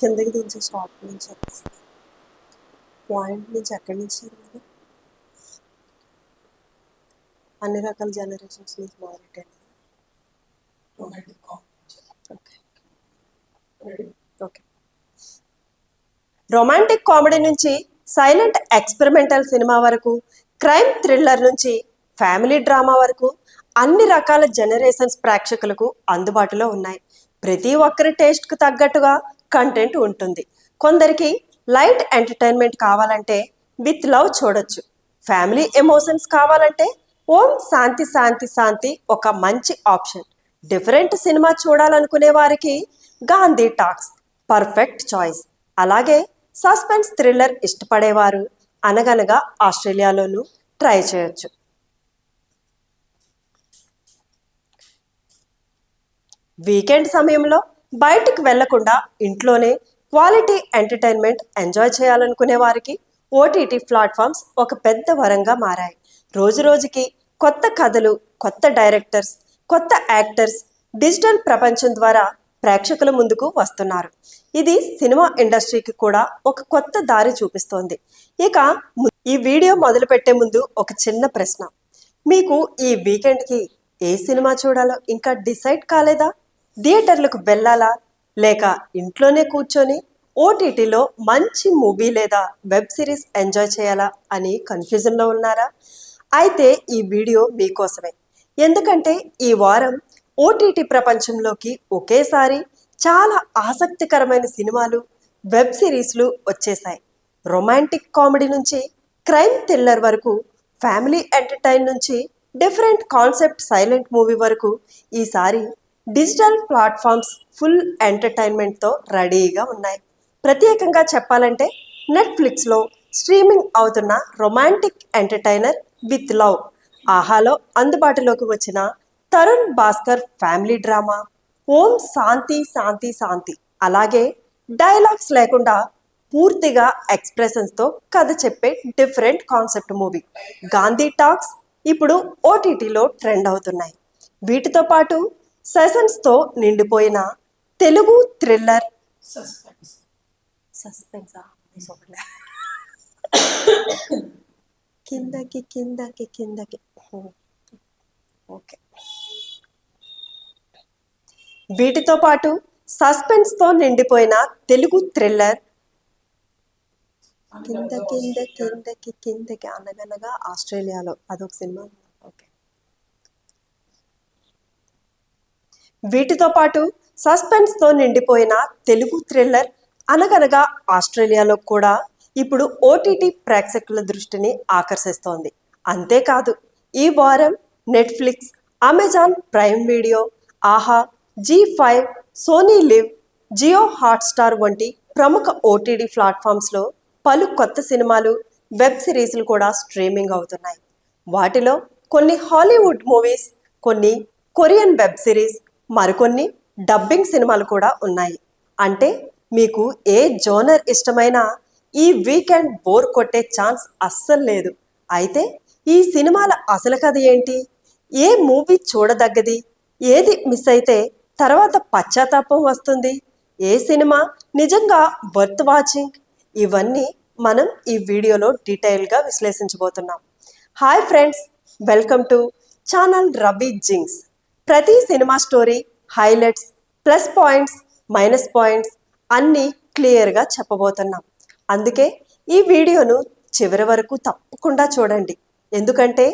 కిందకి దించే స్టాప్ నుంచి పాయింట్ నుంచి ఎక్కడి నుంచి మీరు అన్ని రకాల జనరేషన్స్ నుంచి మొదలెట్టాను. Romantic comedy. Okay ready? Okay romantic comedy నుంచి సైలెంట్ ఎక్స్పెరిమెంటల్ సినిమా వరకు, క్రైమ్ థ్రిల్లర్ నుంచి ఫ్యామిలీ డ్రామా వరకు అన్ని రకాల జనరేషన్స్ ప్రేక్షకులకు అందుబాటులో ఉన్నాయి. ప్రతి ఒక్కరి టేస్ట్కు తగ్గట్టుగా కంటెంట్ ఉంటుంది. కొందరికి లైట్ ఎంటర్టైన్మెంట్ కావాలంటే విత్ లవ్ చూడొచ్చు. ఫ్యామిలీ ఎమోషన్స్ కావాలంటే ఓం శాంతి శాంతి శాంతి ఒక మంచి ఆప్షన్. డిఫరెంట్ సినిమా చూడాలనుకునే వారికి గాంధీ టాక్స్ పర్ఫెక్ట్ చాయిస్. అలాగే సస్పెన్స్ థ్రిల్లర్ ఇష్టపడేవారు అనగనగా ఆస్ట్రేలియాలోనూ ట్రై చేయొచ్చు. వీకెండ్ సమయంలో బయటికి వెళ్లకుండా ఇంట్లోనే క్వాలిటీ ఎంటర్టైన్మెంట్ ఎంజాయ్ చేయాలనుకునే వారికి ఓటీటీ ప్లాట్ఫామ్స్ ఒక పెద్ద వరంగా మారాయి. రోజు రోజుకి కొత్త కథలు, కొత్త డైరెక్టర్స్, కొత్త యాక్టర్స్ డిజిటల్ ప్రపంచం ద్వారా ప్రేక్షకుల ముందుకు వస్తున్నారు. ఇది సినిమా ఇండస్ట్రీకి కూడా ఒక కొత్త దారి చూపిస్తోంది. ఇక ఈ వీడియో మొదలు పెట్టే ముందు ఒక చిన్న ప్రశ్న. మీకు ఈ వీకెండ్కి ఏ సినిమా చూడాలో ఇంకా డిసైడ్ కాలేదా? థియేటర్లకు వెళ్ళాలా లేక ఇంట్లోనే కూర్చొని ఓటీటీలో మంచి మూవీ లేదా వెబ్ సిరీస్ ఎంజాయ్ చేయాలా అని కన్ఫ్యూజన్లో ఉన్నారా? అయితే ఈ వీడియో మీకోసమే. ఎందుకంటే ఈ వారం ఓటీటీ ప్రపంచంలోకి ఒకేసారి చాలా ఆసక్తికరమైన సినిమాలు, వెబ్ సిరీస్లు వచ్చేసాయి. రొమాంటిక్ కామెడీ నుంచి క్రైమ్ థ్రిల్లర్ వరకు, ఫ్యామిలీ ఎంటర్టైన్ నుంచి డిఫరెంట్ కాన్సెప్ట్ సైలెంట్ మూవీ వరకు ఈసారి డిజిటల్ ప్లాట్ఫామ్స్ ఫుల్ ఎంటర్టైన్మెంట్తో రెడీగా ఉన్నాయి. ప్రత్యేకంగా చెప్పాలంటే నెట్ఫ్లిక్స్లో స్ట్రీమింగ్ అవుతున్న రొమాంటిక్ ఎంటర్టైనర్ విత్ లవ్, ఆహాలో అందుబాటులోకి వచ్చిన తరుణ్ భాస్కర్ ఫ్యామిలీ డ్రామా ఓం శాంతి శాంతి శాంతి, అలాగే డైలాగ్స్ లేకుండా పూర్తిగా ఎక్స్ప్రెషన్స్తో కథ చెప్పే different concept movie Gandhi talks ఇప్పుడు ఓటీటీలో ట్రెండ్ అవుతున్నాయి. వీటితో పాటు సెషన్స్తో నిండిపోయిన తెలుగు థ్రిల్లర్ సస్పెన్స్. సస్పెన్సా కిందకి కిందకి కిందకి ఓకే వీటితో పాటు సస్పెన్స్తో నిండిపోయిన తెలుగు థ్రిల్లర్ కింద కింద కిందకి కిందకి అనగనగా ఆస్ట్రేలియాలో అదొక సినిమా. ఓకే వీటితో పాటు సస్పెన్స్తో నిండిపోయిన తెలుగు థ్రిల్లర్ అనగనగా ఆస్ట్రేలియాలో కూడా ఇప్పుడు ఓటీటీ ప్రేక్షకుల దృష్టిని ఆకర్షిస్తోంది. అంతేకాదు ఈ వారం నెట్ఫ్లిక్స్, అమెజాన్ ప్రైమ్ వీడియో, ఆహా, జీ5, సోనీ లివ్, జియో హాట్స్టార్ వంటి ప్రముఖ ఓటీటీ ప్లాట్ఫామ్స్లో పలు కొత్త సినిమాలు, వెబ్ సిరీస్లు కూడా స్ట్రీమింగ్ అవుతున్నాయి. వాటిలో కొన్ని హాలీవుడ్ మూవీస్, కొన్ని కొరియన్ వెబ్ సిరీస్, మరికొన్ని డబ్బింగ్ సినిమాలు కూడా ఉన్నాయి. అంటే మీకు ఏ జోనర్ ఇష్టమైనా ఈ వీకెండ్ బోర్ కొట్టే ఛాన్స్ అస్సలు లేదు. అయితే ఈ సినిమాల అసలు కథ ఏంటి, ఏ మూవీ చూడదగ్గది, ఏది మిస్ అయితే తర్వాత పశ్చాత్తాపం వస్తుంది, ఏ సినిమా నిజంగా వర్త్ వాచింగ్, ఇవన్నీ మనం ఈ వీడియోలో డీటెయిల్గా విశ్లేషించబోతున్నాం. Hi friends, welcome to channel Ravi జింగ్స్. ప్రతి cinema story, highlights, plus points, minus points అన్నీ క్లియర్గా చెప్పబోతున్నాం. అందుకే ఈ వీడియోను చివరి వరకు తప్పకుండా చూడండి. ఎందుకంటే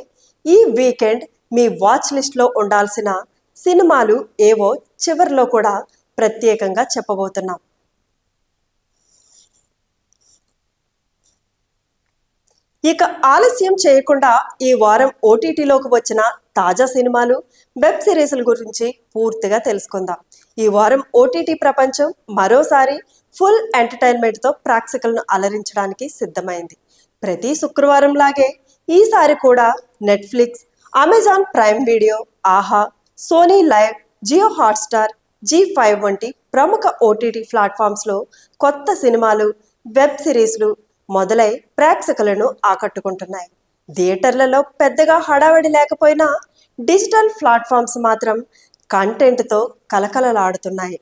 ఈ వీకెండ్ మీ వాచ్ లిస్ట్లో ఉండాల్సిన సినిమాలు ఏవో చివరిలో కూడా ప్రత్యేకంగా చెప్పబోతున్నాం. ఇక ఆలస్యం చేయకుండా ఈ వారం ఓటీటీలోకి వచ్చిన తాజా సినిమాలు, వెబ్ సిరీస్ల గురించి పూర్తిగా తెలుసుకుందాం. ఈ వారం ఓటీటీ ప్రపంచం మరోసారి ఫుల్ ఎంటర్టైన్మెంట్తో ప్రేక్షకులను అలరించడానికి సిద్ధమైంది. ప్రతి శుక్రవారం లాగే ఈసారి కూడా నెట్ఫ్లిక్స్, అమెజాన్ ప్రైమ్ వీడియో, ఆహా, సోనీ లైవ్, జియో హాట్స్టార్, జీ5 వంటి ప్రముఖ ఓటీటీ ప్లాట్ఫామ్స్లో కొత్త సినిమాలు, వెబ్ సిరీస్లు మొదలై ప్రేక్షకులను ఆకట్టుకుంటున్నాయి. థియేటర్లలో పెద్దగా హడావిడి లేకపోయినా డిజిటల్ ప్లాట్ఫామ్స్ మాత్రం కంటెంట్తో కలకలలాడుతున్నాయి.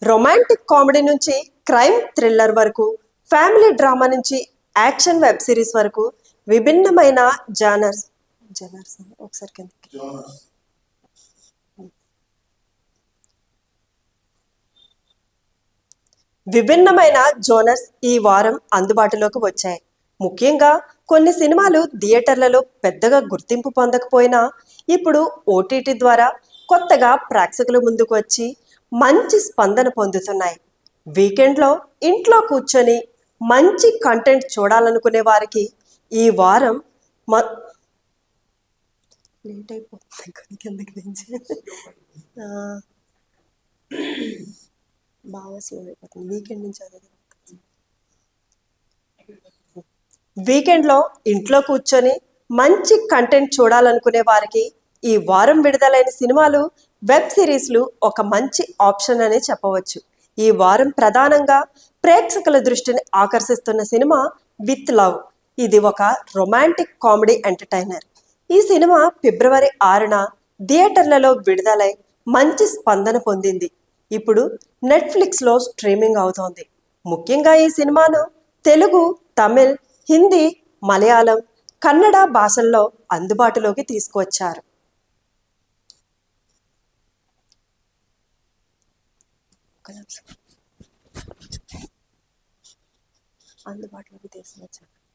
రొమాంటిక్ కామెడీ నుంచి క్రైమ్ థ్రిల్లర్ వరకు, ఫ్యామిలీ డ్రామా నుంచి యాక్షన్ వెబ్ సిరీస్ వరకు విభిన్నమైన జానర్స్ ఒకసారి కిందకి. విభిన్నమైన జోనర్స్ ఈ వారం అందుబాటులోకి వచ్చాయి. ముఖ్యంగా కొన్ని సినిమాలు థియేటర్లలో పెద్దగా గుర్తింపు పొందకపోయినా ఇప్పుడు ఓటీటీ ద్వారా కొత్తగా ప్రేక్షకుల ముందుకు వచ్చి మంచి స్పందన పొందుతున్నాయి. వీకెండ్లో ఇంట్లో కూర్చొని మంచి కంటెంట్ చూడాలనుకునే వారికి ఈ వారం లేట్ అయిపోతుంది కిందకి నుంచి బాగా స్లో అయిపోతుంది. వీకెండ్లో ఇంట్లో కూర్చొని మంచి కంటెంట్ చూడాలనుకునే వారికి ఈ వారం విడుదలైన సినిమాలు, వెబ్ సిరీస్లు ఒక మంచి ఆప్షన్ అనే చెప్పవచ్చు. ఈ వారం ప్రధానంగా ప్రేక్షకుల దృష్టిని ఆకర్షిస్తున్న సినిమా విత్ లవ్. ఇది ఒక రొమాంటిక్ కామెడీ ఎంటర్టైనర్. ఈ సినిమా ఫిబ్రవరి 6న థియేటర్లలో విడుదలై మంచి స్పందన పొందింది. ఇప్పుడు నెట్ఫ్లిక్స్లో స్ట్రీమింగ్ అవుతోంది. ముఖ్యంగా ఈ సినిమాను తెలుగు, తమిళ్, హిందీ, మలయాళం, కన్నడ భాషల్లో అందుబాటులోకి తీసుకువచ్చారు.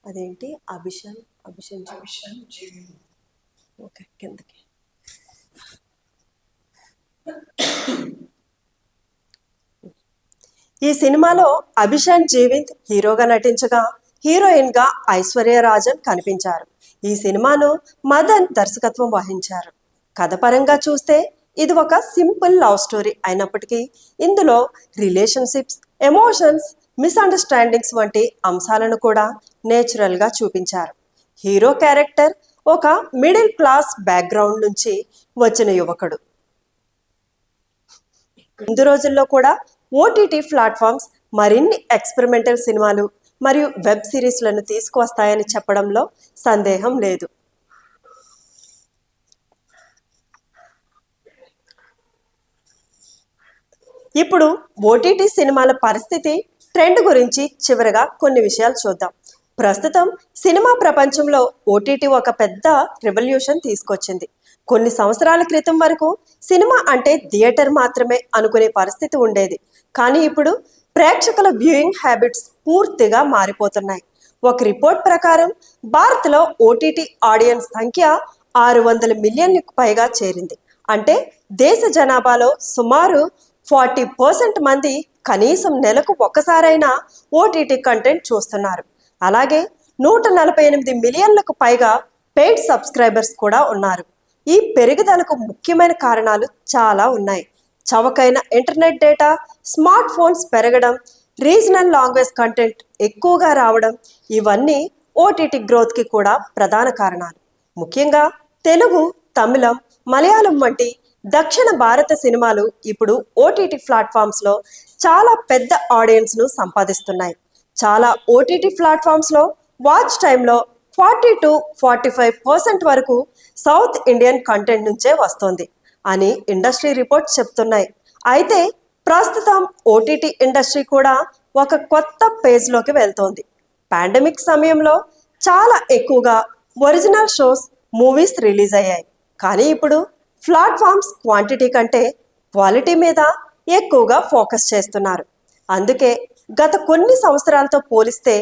అదేంటి అభిషన్ ఓకే కిందకి. ఈ సినిమాలో అభిషన్ జీవిత్ హీరోగా నటించగా హీరోయిన్ గా ఐశ్వర్య రాజన్ కనిపించారు. ఈ సినిమాను మదన్ దర్శకత్వం వహించారు. కథ పరంగా చూస్తే ఇది ఒక సింపుల్ లవ్ స్టోరీ అయినప్పటికీ ఇందులో రిలేషన్షిప్స్, ఎమోషన్స్, మిస్అండర్స్టాండింగ్స్ వంటి అంశాలను కూడా నేచురల్గా చూపించారు. హీరో క్యారెక్టర్ ఒక మిడిల్ క్లాస్ బ్యాక్గ్రౌండ్ నుంచి వచ్చిన యువకుడు. ముందు రోజుల్లో కూడా ఓటీటీ ప్లాట్ఫామ్స్ మరిన్ని ఎక్స్పెరిమెంటల్ సినిమాలు మరియు వెబ్ సిరీస్లను తీసుకువస్తాయని చెప్పడంలో సందేహం లేదు. ఇప్పుడు ఓటీటీ సినిమాల పరిస్థితి, ట్రెండ్ గురించి చివరగా కొన్ని విషయాలు చూద్దాం. ప్రస్తుతం సినిమా ప్రపంచంలో ఓటీటీ ఒక పెద్ద రెవల్యూషన్ తీసుకొచ్చింది. కొన్ని సంవత్సరాల క్రితం వరకు సినిమా అంటే థియేటర్ మాత్రమే అనుకునే పరిస్థితి ఉండేది. కానీ ఇప్పుడు ప్రేక్షకుల వ్యూయింగ్ హ్యాబిట్స్ పూర్తిగా మారిపోతున్నాయి. ఒక రిపోర్ట్ ప్రకారం భారత్లో ఓటీటీ ఆడియన్స్ సంఖ్య 600 మిలియన్లకు పైగా చేరింది. అంటే దేశ జనాభాలో సుమారు 40% మంది కనీసం నెలకు ఒక్కసారైనా ఓటీటీ కంటెంట్ చూస్తున్నారు. అలాగే 148 మిలియన్లకు పైగా పెయిడ్ సబ్స్క్రైబర్స్ కూడా ఉన్నారు. ఈ పెరుగుదలకు ముఖ్యమైన కారణాలు చాలా ఉన్నాయి. చవకైన ఇంటర్నెట్ డేటా, స్మార్ట్ ఫోన్స్ పెరగడం, రీజనల్ లాంగ్వేజ్ కంటెంట్ ఎక్కువగా రావడం, ఇవన్నీ ఓటీటీ గ్రోత్కి కూడా ప్రధాన కారణాలు. ముఖ్యంగా తెలుగు, తమిళం, మలయాళం వంటి దక్షిణ భారత సినిమాలు ఇప్పుడు ఓటీటీ ప్లాట్ఫామ్స్లో చాలా పెద్ద ఆడియన్స్ను సంపాదిస్తున్నాయి. చాలా ఓటీటీ ప్లాట్ఫామ్స్లో వాచ్ టైంలో 40 to 45% వరకు సౌత్ ఇండియన్ కంటెంట్ నుంచే వస్తుంది అని ఇండస్ట్రీ రిపోర్ట్స్ చెప్తున్నాయి. అయితే ప్రస్తుతం ఓటీటీ ఇండస్ట్రీ కూడా ఒక కొత్త పేజ్లోకి వెళ్తోంది. పాండమిక్ సమయంలో చాలా ఎక్కువగా ఒరిజినల్ షోస్, మూవీస్ రిలీజ్ అయ్యాయి. కానీ ఇప్పుడు ప్లాట్ఫామ్స్ క్వాంటిటీ కంటే క్వాలిటీ మీద ఎక్కువగా ఫోకస్ చేస్తున్నారు. అందుకే గత కొన్ని సంవత్సరాలతో పోలిస్తే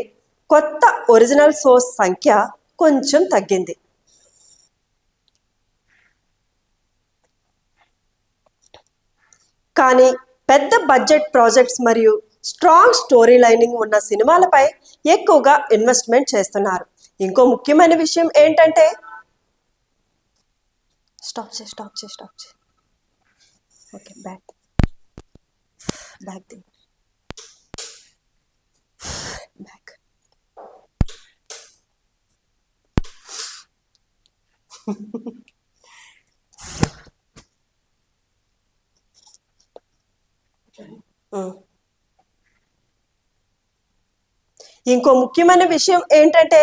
కొత్త ఒరిజినల్ షోస్ సంఖ్య కొంచెం తగ్గింది. కానీ పెద్ద బడ్జెట్ ప్రాజెక్ట్స్ మరియు స్ట్రాంగ్ స్టోరీ లైనింగ్ ఉన్న సినిమాలపై ఎక్కువగా ఇన్వెస్ట్మెంట్ చేస్తున్నారు. ఇంకో ముఖ్యమైన విషయం ఏంటంటే స్టాప్ చే ఓకే బ్యాక్ బ్యాక్ బ్యాక్ ఇంకో ముఖ్యమైన విషయం ఏంటంటే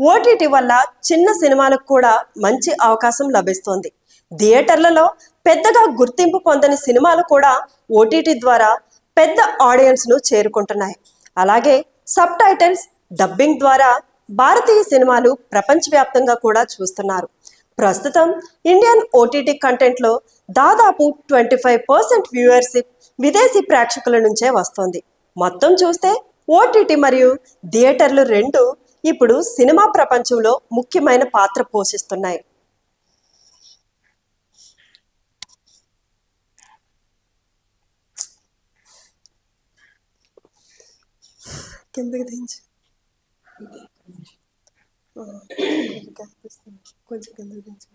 ఓటీటీ వల్ల చిన్న సినిమాలకు కూడా మంచి అవకాశం లభిస్తుంది. థియేటర్లలో పెద్దగా గుర్తింపు పొందని సినిమాలు కూడా ఓటీటీ ద్వారా పెద్ద ఆడియన్స్ను చేరుకుంటున్నాయి. అలాగే సబ్ టైటిల్స్ డబ్బింగ్ ద్వారా భారతీయ సినిమాలు ప్రపంచవ్యాప్తంగా కూడా చూస్తున్నారు. ప్రస్తుతం ఇండియన్ ఓటీటీ కంటెంట్లో దాదాపు 25% వ్యూవర్షిప్ విదేశీ ప్రేక్షకుల నుంచే వస్తుంది. మొత్తం చూస్తే ఓటీటీ మరియు థియేటర్లు రెండు ఇప్పుడు సినిమా ప్రపంచంలో ముఖ్యమైన పాత్ర పోషిస్తున్నాయి. కిందకి దించు, కొంచెం కిందకి దించు.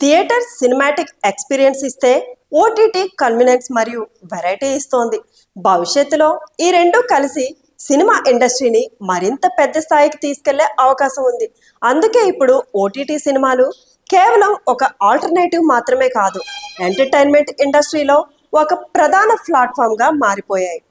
థియేటర్ సినిమాటిక్ ఎక్స్పీరియన్స్ ఇస్తే ఓటీటీ కన్వీనియన్స్ మరియు వెరైటీ ఇస్తోంది. భవిష్యత్తులో ఈ రెండు కలిసి సినిమా ఇండస్ట్రీని మరింత పెద్ద స్థాయికి తీసుకెళ్లే అవకాశం ఉంది. అందుకే ఇప్పుడు ఓటీటీ సినిమాలు కేవలం ఒక ఆల్టర్నేటివ్ మాత్రమే కాదు, ఎంటర్టైన్మెంట్ ఇండస్ట్రీలో ఒక ప్రధాన ప్లాట్ఫామ్గా మారిపోయాయి.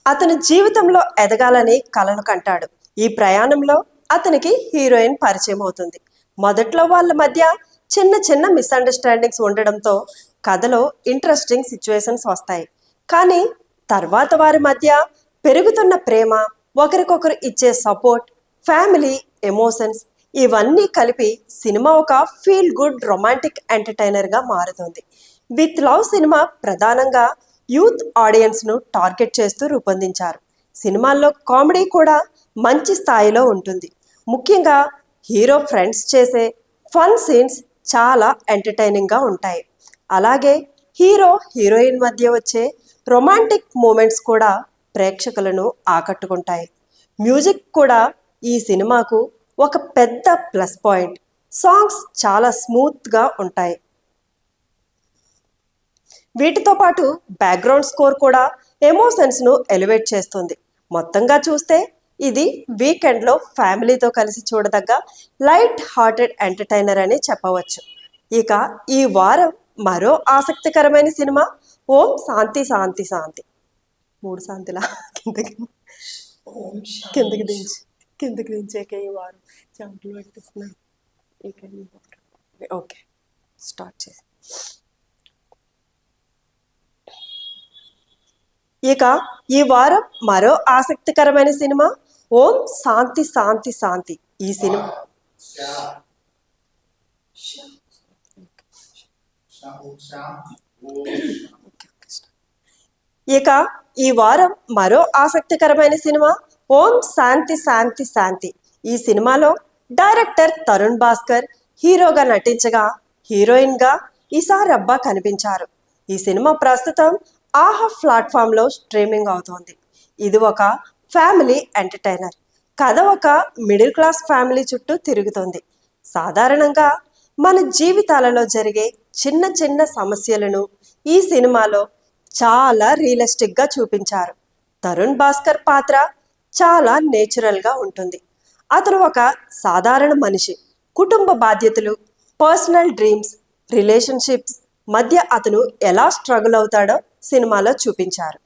అతని జీవితంలో ఎదగాలని కలలు కంటాడు. ఈ ప్రయాణంలో అతనికి హీరోయిన్ పరిచయం అవుతుంది. మొదట్లో వాళ్ళ మధ్య చిన్న చిన్న మిస్అండర్స్టాండింగ్స్ ఉండడంతో కథలో ఇంట్రెస్టింగ్ సిచ్యువేషన్స్ వస్తాయి. కానీ తర్వాత వారి మధ్య పెరుగుతున్న ప్రేమ, ఒకరికొకరు ఇచ్చే సపోర్ట్, ఫ్యామిలీ ఎమోషన్స్ ఇవన్నీ కలిపి సినిమా ఒక ఫీల్ గుడ్ రొమాంటిక్ ఎంటర్టైనర్గా మారుతుంది. విత్ లవ్ సినిమా ప్రధానంగా యూత్ ఆడియన్స్ను టార్గెట్ చేస్తూ రూపొందించారు. సినిమాల్లో కామెడీ కూడా మంచి స్థాయిలో ఉంటుంది. ముఖ్యంగా హీరో ఫ్రెండ్స్ చేసే ఫన్ సీన్స్ చాలా ఎంటర్టైనింగ్గా ఉంటాయి. అలాగే హీరో హీరోయిన్ మధ్య వచ్చే రొమాంటిక్ మూమెంట్స్ కూడా ప్రేక్షకులను ఆకట్టుకుంటాయి. మ్యూజిక్ కూడా ఈ సినిమాకు ఒక పెద్ద ప్లస్ పాయింట్. సాంగ్స్ చాలా స్మూత్గా ఉంటాయి. వీటితో పాటు బ్యాక్గ్రౌండ్ స్కోర్ కూడా ఎమోషన్స్ను ఎలివేట్ చేస్తుంది. మొత్తంగా చూస్తే ఇది వీకెండ్లో ఫ్యామిలీతో కలిసి చూడదగ్గ లైట్ హార్టెడ్ ఎంటర్టైనర్ అని చెప్పవచ్చు. ఇక ఈ వారం మరో ఆసక్తికరమైన సినిమా ఓం శాంతి శాంతి శాంతి. 3 శాంతిలా కిందకి దించి ఈ వారం చెంపలు పెట్టిస్తున్నాను. ఓకే స్టార్ట్ చేసి ఇక ఈ వారం మరో ఆసక్తికరమైన సినిమా ఓం శాంతి శాంతి శాంతి. ఈ సినిమా ఇక ఈ వారం మరో ఆసక్తికరమైన సినిమా ఓం శాంతి శాంతి శాంతి. ఈ సినిమాలో డైరెక్టర్ తరుణ్ భాస్కర్ హీరోగా నటించగా హీరోయిన్గా ఇషా రబ్బా కనిపించారు. ఈ సినిమా ప్రస్తుతం ఆహా ప్లాట్ఫామ్లో స్ట్రీమింగ్ అవుతోంది. ఇది ఒక ఫ్యామిలీ ఎంటర్టైనర్. కథ ఒక మిడిల్ క్లాస్ ఫ్యామిలీ చుట్టూ తిరుగుతుంది. సాధారణంగా మన జీవితాలలో జరిగే చిన్న చిన్న సమస్యలను ఈ సినిమాలో చాలా రియలిస్టిక్గా చూపించారు. తరుణ్ భాస్కర్ పాత్ర చాలా నేచురల్గా ఉంటుంది. అతను ఒక సాధారణ మనిషి. కుటుంబ బాధ్యతలు, పర్సనల్ డ్రీమ్స్, రిలేషన్షిప్స్ మధ్య అతను ఎలా స్ట్రగుల్ అవుతాడో సినిమాలో చూపించారు.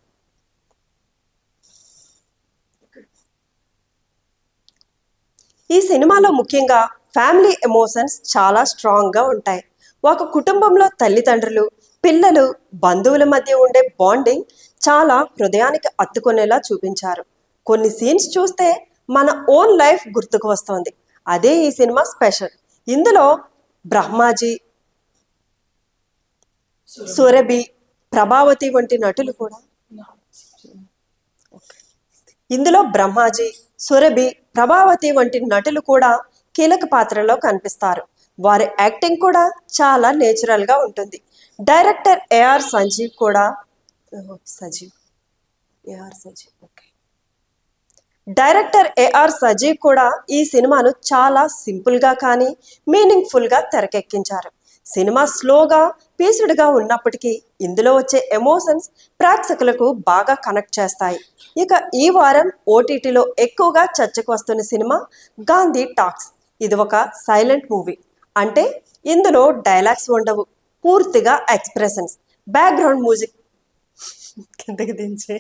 ఈ సినిమాలో ముఖ్యంగా ఫ్యామిలీ ఎమోషన్స్ చాలా స్ట్రాంగ్గా ఉంటాయి. ఒక కుటుంబంలో తల్లిదండ్రులు, పిల్లలు, బంధువుల మధ్య ఉండే బాండింగ్ చాలా హృదయానికి హత్తుకునేలా చూపించారు. కొన్ని సీన్స్ చూస్తే మన ఓన్ లైఫ్ గుర్తుకు వస్తుంది. అదే ఈ సినిమా స్పెషల్. ఇందులో బ్రహ్మాజీ, సురభి, ప్రభావతి వంటి నటులు కూడా ఇందులో బ్రహ్మాజీ, సురభి, ప్రభావతి వంటి నటులు కూడా కీలక పాత్రలో కనిపిస్తారు. వారి యాక్టింగ్ కూడా చాలా నేచురల్ గా ఉంటుంది. డైరెక్టర్ ఏఆర్ సంజీవ్ కూడా డైరెక్టర్ ఏఆర్ సజీవ్ కూడా ఈ సినిమాను చాలా సింపుల్ గా కానీ మీనింగ్ఫుల్ గా తెరకెక్కించారు. సినిమా స్లోగా పీసుడుగా ఉన్నప్పటికీ ఇందులో వచ్చే ఎమోషన్స్ ప్రేక్షకులకు బాగా కనెక్ట్ చేస్తాయి. ఇక ఈ వారం ఓటీటీలో ఎక్కువగా చర్చకు వస్తున్న సినిమా గాంధీ టాక్స్. ఇది ఒక సైలెంట్ మూవీ, అంటే ఇందులో డైలాగ్స్ ఉండవు, పూర్తిగా ఎక్స్ప్రెషన్స్, బ్యాక్గ్రౌండ్ మ్యూజిక్ కిందకి దించే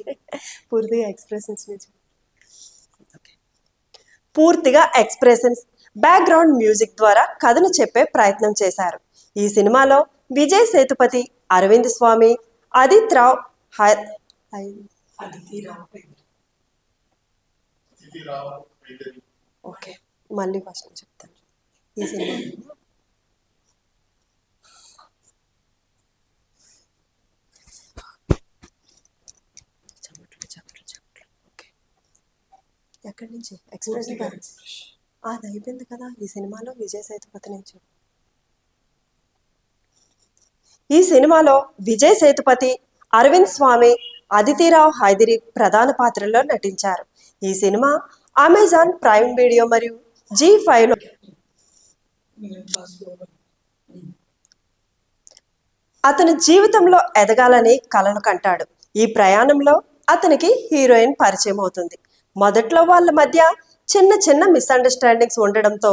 పూర్తిగా ఎక్స్ప్రెషన్స్, బ్యాక్గ్రౌండ్ మ్యూజిక్ ద్వారా కథను చెప్పే ప్రయత్నం చేశారు. ఈ సినిమాలో విజయ్ సేతుపతి, అరవింద్ స్వామి, ఆదిత్ రావ్ ఓకే, మళ్ళీ ఫస్ట్ చెప్తాను. ఈ సినిమా ఎక్కడి నుంచి ఎక్స్ప్రెషన్ అది అయిపోయింది కదా. ఈ సినిమాలో విజయ్ సేతుపతి నుంచి ఈ సినిమాలో విజయ్ సేతుపతి, అరవింద్ స్వామి, అదితిరావ్ హైదరి ప్రధాన పాత్రల్లో నటించారు. ఈ సినిమా అమెజాన్ ప్రైమ్ వీడియో మరియు G5లో అతని జీవితంలో ఎదగాలని కలను కంటాడు. ఈ ప్రయాణంలో అతనికి హీరోయిన్ పరిచయం అవుతుంది. మొదట్లో వాళ్ళ మధ్య చిన్న చిన్న మిస్అండర్స్టాండింగ్స్ ఉండడంతో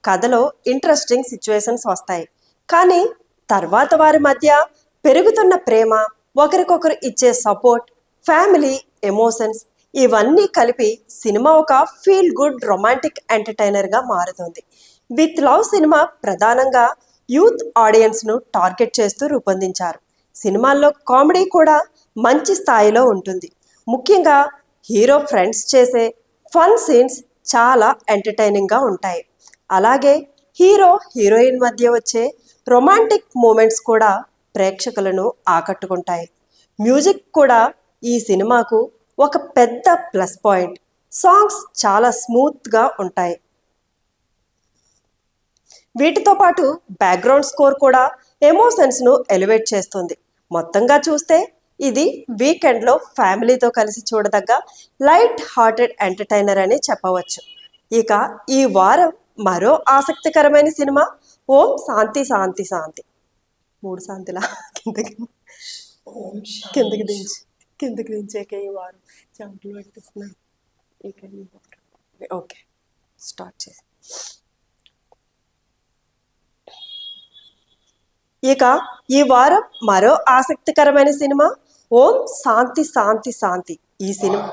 కథలో ఇంట్రెస్టింగ్ సిచ్యువేషన్స్ వస్తాయి. కానీ తర్వాత వారి మధ్య పెరుగుతున్న ప్రేమ, ఒకరికొకరు ఇచ్చే సపోర్ట్, ఫ్యామిలీ ఎమోషన్స్ ఇవన్నీ కలిపి సినిమా ఒక ఫీల్ గుడ్ రొమాంటిక్ ఎంటర్టైనర్గా మారుతుంది. విత్ లవ్ సినిమా ప్రధానంగా యూత్ ఆడియన్స్ను టార్గెట్ చేస్తూ రూపొందించారు. సినిమాల్లో కామెడీ కూడా మంచి స్థాయిలో ఉంటుంది. ముఖ్యంగా హీరో ఫ్రెండ్స్ చేసే ఫన్ సీన్స్ చాలా ఎంటర్టైనింగ్గా ఉంటాయి. అలాగే హీరో హీరోయిన్ మధ్య వచ్చే రొమాంటిక్ మూమెంట్స్ కూడా ప్రేక్షకులను ఆకట్టుకుంటాయి. మ్యూజిక్ కూడా ఈ సినిమాకు ఒక పెద్ద ప్లస్ పాయింట్. సాంగ్స్ చాలా స్మూత్గా ఉంటాయి. వీటితో పాటు బ్యాక్గ్రౌండ్ స్కోర్ కూడా ఎమోషన్స్ను ఎలివేట్ చేస్తుంది. మొత్తంగా చూస్తే ఇది వీకెండ్లో ఫ్యామిలీతో కలిసి చూడదగ్గ లైట్ హార్టెడ్ ఎంటర్టైనర్ అని చెప్పవచ్చు. ఇక ఈ వారం మరో ఆసక్తికరమైన సినిమా ఓం శాంతి శాంతి శాంతి. 3 శాంతిలా కిందకి దించాక ఈ వారం చెమటలు పెట్టిస్తున్నాను. ఓకే, స్టార్ట్ చేసి ఇక ఈ వారం మరో ఆసక్తికరమైన సినిమా ఓం శాంతి శాంతి శాంతి. ఈ సినిమా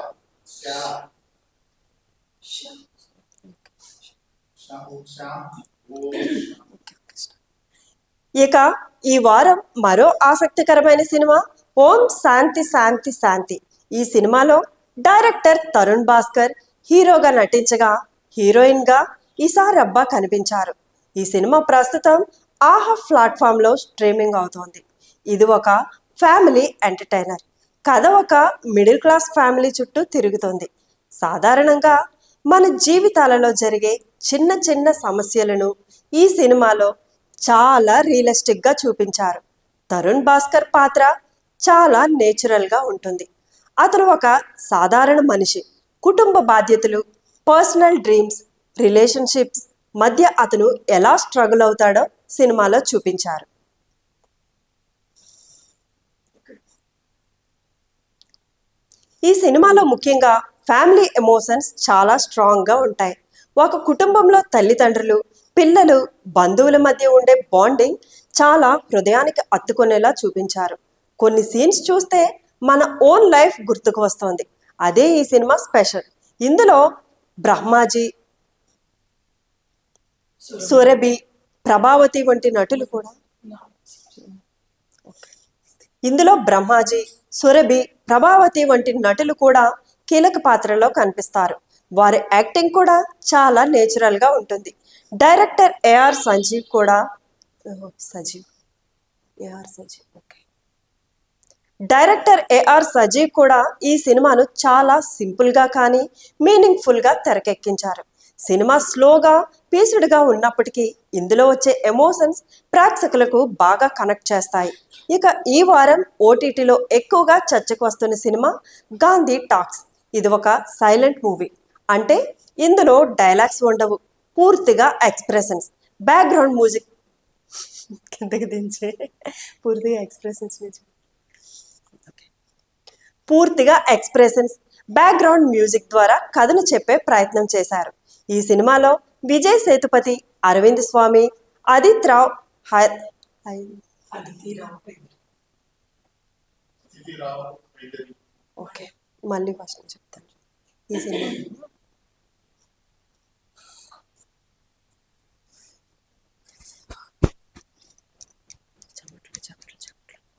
ఇక ఈ వారం మరో ఆసక్తికరమైన సినిమా ఓం శాంతి శాంతి శాంతి. ఈ సినిమాలో డైరెక్టర్ తరుణ్ భాస్కర్ హీరోగా నటించగా హీరోయిన్గా ఇషా రబ్బా కనిపించారు. ఈ సినిమా ప్రస్తుతం ఆహా ప్లాట్ఫామ్లో స్ట్రీమింగ్ అవుతోంది. ఇది ఒక ఫ్యామిలీ ఎంటర్టైనర్. కథ ఒక మిడిల్ క్లాస్ ఫ్యామిలీ చుట్టూ తిరుగుతుంది. సాధారణంగా మన జీవితాలలో జరిగే చిన్న చిన్న సమస్యలను ఈ సినిమాలో చాలా రియలిస్టిక్గా చూపించారు. తరుణ్ భాస్కర్ పాత్ర చాలా నేచురల్గా ఉంటుంది. అతను ఒక సాధారణ మనిషి. కుటుంబ బాధ్యతలు, పర్సనల్ డ్రీమ్స్, రిలేషన్షిప్స్ మధ్య అతను ఎలా స్ట్రగుల్ అవుతాడో సినిమాలో చూపించారు. ఈ సినిమాలో ముఖ్యంగా ఫ్యామిలీ ఎమోషన్స్ చాలా స్ట్రాంగ్గా ఉంటాయి. ఒక కుటుంబంలో తల్లిదండ్రులు, పిల్లలు, బంధువుల మధ్య ఉండే బాండింగ్ చాలా హృదయానికి హత్తుకునేలా చూపించారు. కొన్ని సీన్స్ చూస్తే మన ఓన్ లైఫ్ గుర్తుకు వస్తుంది. అదే ఈ సినిమా స్పెషల్. ఇందులో బ్రహ్మాజీ, సురభి, ప్రభావతి వంటి నటులు కూడా కీలక పాత్రలో కనిపిస్తారు. వారి యాక్టింగ్ కూడా చాలా నేచురల్గా ఉంటుంది. Director AR Sanjeev director AR Sajeev కూడా ఈ సినిమాను చాలా సింపుల్గా కానీ మీనింగ్ఫుల్గా తెరకెక్కించారు. సినిమా స్లోగా పీసుడుగా ఉన్నప్పటికీ ఇందులో వచ్చే ఎమోషన్స్ ప్రేక్షకులకు బాగా కనెక్ట్ చేస్తాయి. ఇక ఈ వారం ఓటీటీలో ఎక్కువగా చర్చకు వస్తున్న సినిమా గాంధీ టాక్స్. ఇది ఒక సైలెంట్ మూవీ, అంటే ఇందులో డైలాగ్స్ ఉండవు, పూర్తిగా ఎక్స్ప్రెషన్స్, బ్యాక్గ్రౌండ్ మ్యూజిక్ కిందకి దించే పూర్తిగా ఎక్స్ప్రెషన్స్ పూర్తిగా ఎక్స్ప్రెషన్స్, బ్యాక్గ్రౌండ్ మ్యూజిక్ ద్వారా కథను చెప్పే ప్రయత్నం చేశారు. ఈ సినిమాలో విజయ్ సేతుపతి, అరవింద్ స్వామి, ఆదిత్ రావ్ ఓకే, మళ్ళీ ఫస్ట్ నుంచి చెప్తాను. ఈ సినిమాలో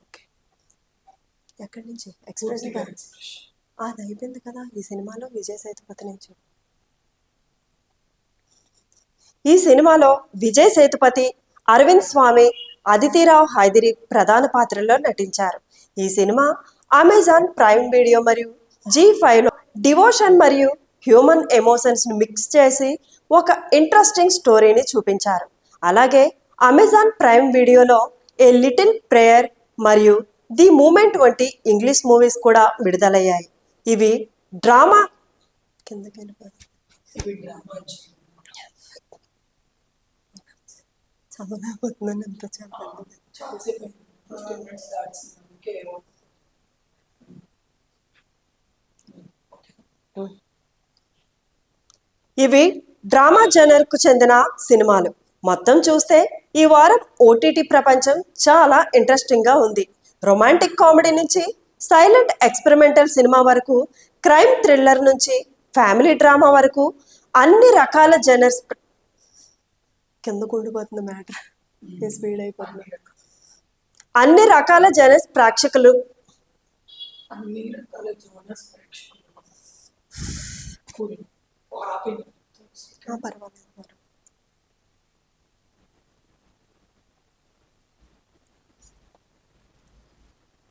ఓకే, ఎక్కడి నుంచి ఎక్స్ప్రెషన్ అది అయిపోయింది కదా. ఈ సినిమాలో విజయ్ సేతుపతి నుంచి ఈ సినిమాలో విజయ్ సేతుపతి, అరవింద్ స్వామి, అదితిరావ్ హైదరి ప్రధాన పాత్రల్లో నటించారు. ఈ సినిమా అమెజాన్ ప్రైమ్ వీడియో మరియు G5లో డివోషన్ మరియు హ్యూమన్ ఎమోషన్స్ను మిక్స్ చేసి ఒక ఇంట్రెస్టింగ్ స్టోరీని చూపించారు. అలాగే అమెజాన్ ప్రైమ్ వీడియోలో ఏ లిటిల్ ప్రేయర్ మరియు ది మూమెంట్ వంటి ఇంగ్లీష్ మూవీస్ కూడా విడుదలయ్యాయి. ఇవి డ్రామా కిందకి చదవలేకపోతున్నాను, ఎంత చెప్పండి. ఇవి డ్రామా జనర్కు చెందిన సినిమాలు. మొత్తం చూస్తే ఈ వారం ఓటీటీ ప్రపంచం చాలా ఇంట్రెస్టింగ్గా ఉంది. రొమాంటిక్ కామెడీ నుంచి సైలెంట్ ఎక్స్పెరిమెంటల్ సినిమా వరకు, క్రైమ్ థ్రిల్లర్ నుంచి ఫ్యామిలీ డ్రామా వరకు అన్ని రకాల జనర్స్ కిందకు ఉండిపోతుంది మ్యాటర్, స్పీడ్ అయిపోతుంది. అన్ని రకాల జనర్స్ ప్రేక్షకులు పర్వాలేదు,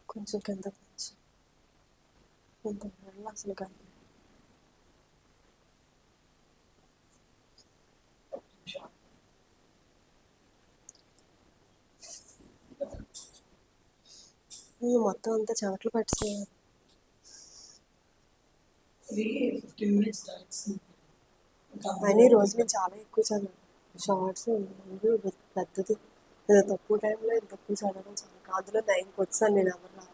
కొంచెం కింద అసలు కాదు. మొత్తం అంతా చెమటలు పట్టిస్తున్నాను. 15 minutes కానీ ఈ రోజు నేను చాలా ఎక్కువ చదివాను. షార్ట్స్ పెద్దది, ఏదో తక్కువ టైంలో ఇంత తక్కువ చదవడం చాలా కాదు. అందులో 9కి వచ్చాను నేను, ఎవరు రాలేదు.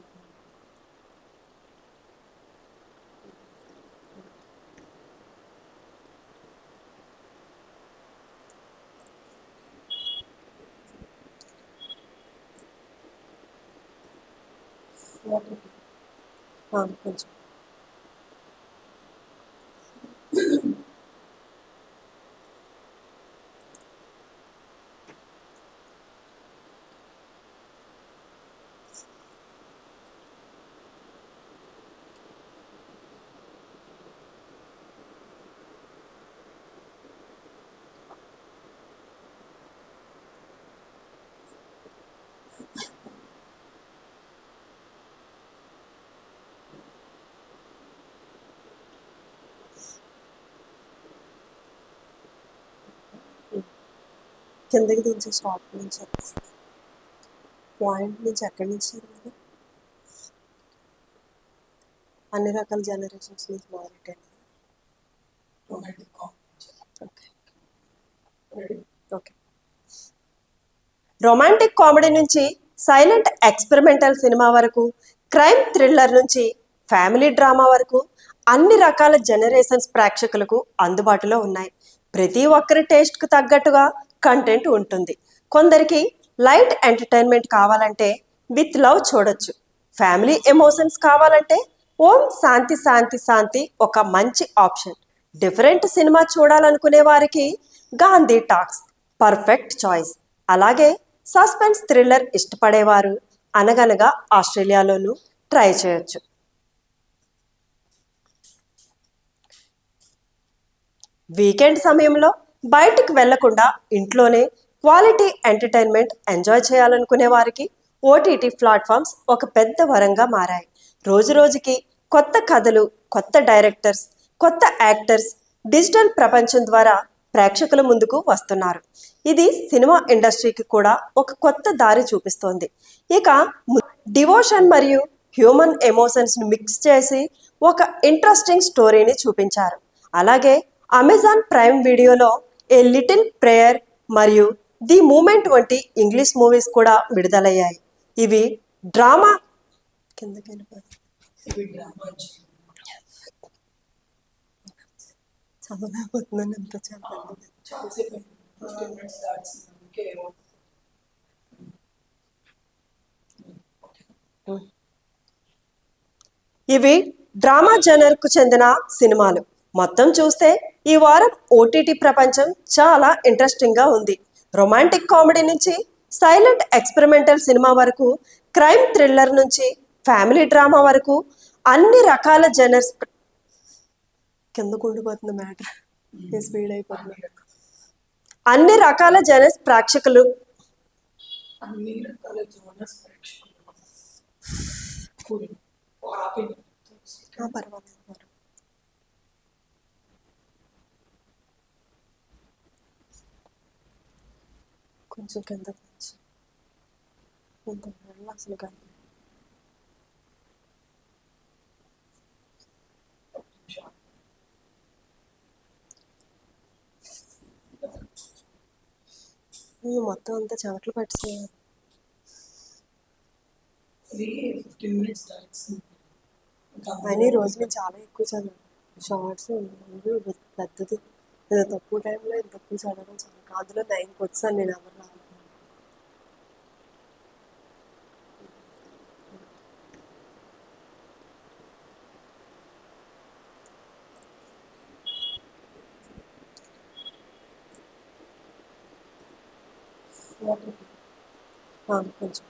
కొంచెం కిందకి దించే స్టాప్ నుంచి పాయింట్ నుంచి ఎక్కడి నుంచి కదా, అన్ని రకాల జనరేషన్స్ నుంచి మొదలెట్టాను. ఓకే, రొమాంటిక్ కామెడీ నుంచి సైలెంట్ ఎక్స్పెరిమెంటల్ సినిమా వరకు, క్రైమ్ థ్రిల్లర్ నుంచి ఫ్యామిలీ డ్రామా వరకు అన్ని రకాల జనరేషన్స్ ప్రేక్షకులకు అందుబాటులో ఉన్నాయి. ప్రతి ఒక్కరి టేస్ట్కు తగ్గట్టుగా కంటెంట్ ఉంటుంది. కొందరికి లైట్ ఎంటర్టైన్మెంట్ కావాలంటే విత్ లవ్ చూడొచ్చు. ఫ్యామిలీ ఎమోషన్స్ కావాలంటే ఓం శాంతి శాంతి శాంతి ఒక మంచి ఆప్షన్. డిఫరెంట్ సినిమా చూడాలనుకునే వారికి గాంధీ టాక్స్ పర్ఫెక్ట్ చాయిస్. అలాగే సస్పెన్స్ థ్రిల్లర్ ఇష్టపడేవారు అనగనగా ఆస్ట్రేలియాలోనూ ట్రై చేయొచ్చు. వీకెండ్ సమయంలో బయటికి వెళ్లకుండా ఇంట్లోనే క్వాలిటీ ఎంటర్టైన్మెంట్ ఎంజాయ్ చేయాలనుకునే వారికి ఓటీటీ ప్లాట్ఫామ్స్ ఒక పెద్ద వరంగా మారాయి. రోజురోజుకి కొత్త కథలు, కొత్త డైరెక్టర్స్, కొత్త యాక్టర్స్ డిజిటల్ ప్రపంచం ద్వారా ప్రేక్షకుల ముందుకు వస్తున్నారు. ఇది సినిమా ఇండస్ట్రీకి కూడా ఒక కొత్త దారి చూపిస్తోంది. ఇక డివోషన్ మరియు హ్యూమన్ ఎమోషన్స్ని మిక్స్ చేసి ఒక ఇంట్రెస్టింగ్ స్టోరీని చూపించారు. అలాగే అమెజాన్ ప్రైమ్ వీడియోలో ఏ లిటిల్ ప్రేయర్ మరియు ది మూమెంట్ వంటి ఇంగ్లీష్ మూవీస్ కూడా విడుదలయ్యాయి. ఇవి డ్రామా ఇవి డ్రామా చదవలేకపోతున్నాను ఎంత చాలాసేపు 15 minutes దాటింది. అందుకే ఇవి డ్రామా జనర్కు చెందిన సినిమాలు. మొత్తం చూస్తే ఈ వారం ఓటీటీ ప్రపంచం చాలా ఇంట్రెస్టింగ్గా ఉంది. రొమాంటిక్ కామెడీ నుంచి సైలెంట్ ఎక్స్పెరిమెంటల్ సినిమా వరకు, క్రైమ్ థ్రిల్లర్ నుంచి ఫ్యామిలీ డ్రామా వరకు అన్ని రకాల జనర్స్ కిందకు ఉండిపోతుంది మ్యాటర్ స్పీడ్ అయిపోతుంది. అన్ని రకాల జనర్స్ ప్రేక్షకులు అన్ని రకాల జోనర్స్ ప్రేక్షకులు పర్వాలేదు. కొంచెం కింద అసలు కాదు. మొత్తం అంతా చెమటలు పట్టిపోయాను. ఇది 15 minutes దాటింది. కానీ రోజు నేను చాలా ఎక్కువ చదివాను. షార్ట్స్ పెద్దది ఏదో తక్కువ టైంలో ఇంత తక్కువ చదవడం చాలా కాదులో 9కి వచ్చాను నేను ఎవరు రాలేదు. కొంచెం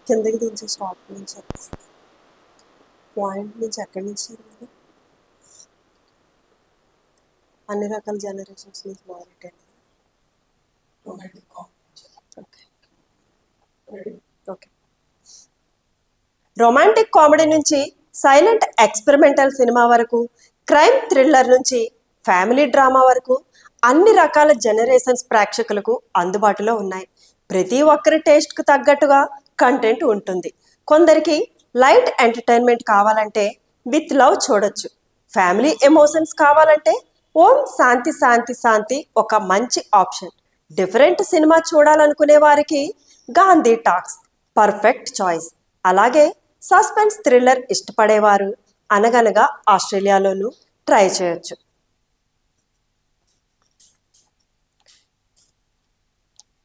కిందకి దించే స్టాప్ నుంచి పాయింట్ నుంచి ఎక్కడి నుంచి కదా అన్ని రకాల జనరేషన్స్ నుంచి మొదలెట్టాను. ఓకే. రొమాంటిక్ కామెడీ నుంచి సైలెంట్ ఎక్స్పెరిమెంటల్ సినిమా వరకు, క్రైమ్ థ్రిల్లర్ నుంచి ఫ్యామిలీ డ్రామా వరకు అన్ని రకాల జనరేషన్స్ ప్రేక్షకులకు అందుబాటులో ఉన్నాయి. ప్రతి ఒక్కరి టేస్ట్కు తగ్గట్టుగా కంటెంట్ ఉంటుంది. కొందరికి లైట్ ఎంటర్టైన్మెంట్ కావాలంటే విత్ లవ్ చూడొచ్చు. ఫ్యామిలీ ఎమోషన్స్ కావాలంటే ఓం శాంతి శాంతి శాంతి ఒక మంచి ఆప్షన్. డిఫరెంట్ సినిమా చూడాలనుకునే వారికి గాంధీ టాక్స్ పర్ఫెక్ట్ చాయిస్. అలాగే సస్పెన్స్ థ్రిల్లర్ ఇష్టపడేవారు అనగనగా ఆస్ట్రేలియాలోనూ ట్రై చేయొచ్చు.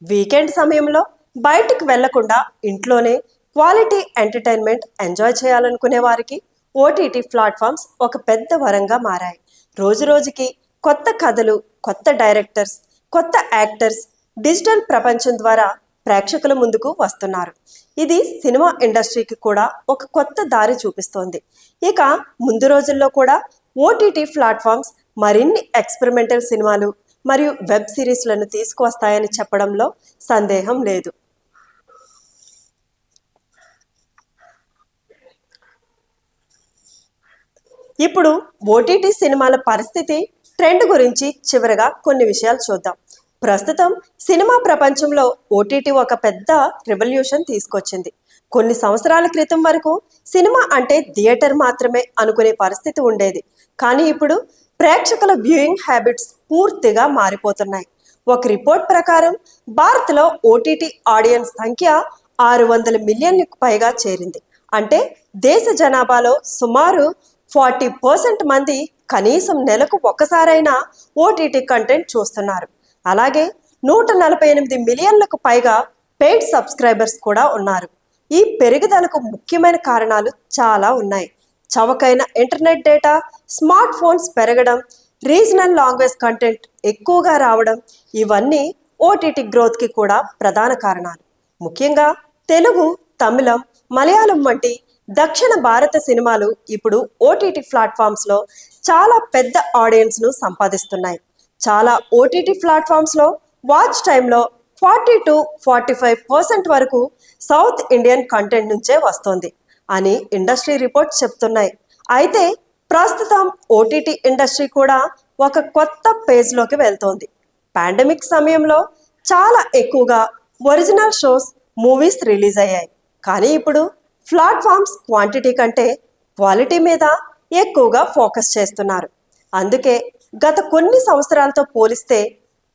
వీకెండ్ సమయంలో బయటికి వెళ్లకుండా ఇంట్లోనే క్వాలిటీ ఎంటర్టైన్మెంట్ ఎంజాయ్ చేయాలనుకునే వారికి ఓటీటీ ప్లాట్ఫామ్స్ ఒక పెద్ద వరంగా మారాయి. రోజురోజుకి కొత్త కథలు, కొత్త డైరెక్టర్స్, కొత్త యాక్టర్స్ డిజిటల్ ప్రపంచం ద్వారా ప్రేక్షకుల ముందుకు వస్తున్నారు. ఇది సినిమా ఇండస్ట్రీకి కూడా ఒక కొత్త దారి చూపిస్తోంది. ఇక ముందు రోజుల్లో కూడా ఓటీటీ ప్లాట్ఫామ్స్ మరిన్ని ఎక్స్పెరిమెంటల్ సినిమాలు మరియు వెబ్ సిరీస్లను తీసుకువస్తాయని చెప్పడంలో సందేహం లేదు. ఇప్పుడు ఓటీటీ సినిమాల పరిస్థితి, ట్రెండ్ గురించి చివరగా కొన్ని విషయాలు చూద్దాం. ప్రస్తుతం సినిమా ప్రపంచంలో ఓటీటీ ఒక పెద్ద రెవల్యూషన్ తీసుకొచ్చింది. కొన్ని సంవత్సరాల క్రితం వరకు సినిమా అంటే థియేటర్ మాత్రమే అనుకునే పరిస్థితి ఉండేది. కానీ ఇప్పుడు ప్రేక్షకుల వ్యూయింగ్ హ్యాబిట్స్ పూర్తిగా మారిపోతున్నాయి. ఒక రిపోర్ట్ ప్రకారం భారత్లో ఓటీటీ ఆడియన్స్ సంఖ్య 600 మిలియన్లకు పైగా చేరింది. అంటే దేశ జనాభాలో సుమారు 40% మంది కనీసం నెలకు ఒక్కసారైనా ఓటీటీ కంటెంట్ చూస్తున్నారు. అలాగే 148 మిలియన్లకు పైగా పెయిడ్ సబ్స్క్రైబర్స్ కూడా ఉన్నారు. ఈ పెరుగుదలకు ముఖ్యమైన కారణాలు చాలా ఉన్నాయి. చవకైన ఇంటర్నెట్ డేటా, స్మార్ట్ ఫోన్స్ పెరగడం, రీజనల్ లాంగ్వేజ్ కంటెంట్ ఎక్కువగా రావడం, ఇవన్నీ ఓటీటీ గ్రోత్కి కూడా ప్రధాన కారణాలు. ముఖ్యంగా తెలుగు, తమిళం, మలయాళం వంటి దక్షిణ భారత సినిమాలు ఇప్పుడు ఓటీటీ ప్లాట్ఫామ్స్లో చాలా పెద్ద ఆడియన్స్ను సంపాదిస్తున్నాయి. చాలా ఓటీటీ ప్లాట్ఫామ్స్లో వాచ్ టైంలో 40-45% వరకు సౌత్ ఇండియన్ కంటెంట్ నుంచే వస్తోంది అని ఇండస్ట్రీ రిపోర్ట్స్ చెప్తున్నాయి. అయితే ప్రస్తుతం ఓటీటీ ఇండస్ట్రీ కూడా ఒక కొత్త పేజ్లోకి వెళ్తోంది. పాండమిక్ సమయంలో చాలా ఎక్కువగా ఒరిజినల్ షోస్, మూవీస్ రిలీజ్ అయ్యాయి. కానీ ఇప్పుడు ప్లాట్ఫామ్స్ క్వాంటిటీ కంటే క్వాలిటీ మీద ఎక్కువగా ఫోకస్ చేస్తున్నారు. అందుకే గత కొన్ని సంవత్సరాలతో పోలిస్తే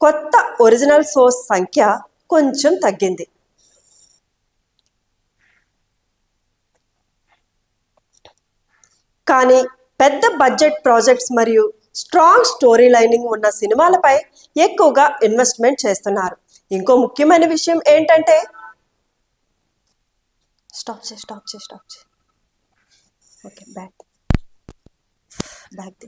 కొత్త ఒరిజినల్ షోస్ సంఖ్య కొంచెం తగ్గింది. కానీ పెద్ద బడ్జెట్ ప్రాజెక్ట్స్ మరియు స్ట్రాంగ్ స్టోరీ లైనింగ్ ఉన్న సినిమాలపై ఎక్కువగా ఇన్వెస్ట్మెంట్ చేస్తున్నారు. ఇంకో ముఖ్యమైన విషయం ఏంటంటే స్టాప్ చే ఓకే బ్యాక్ బ్యాక్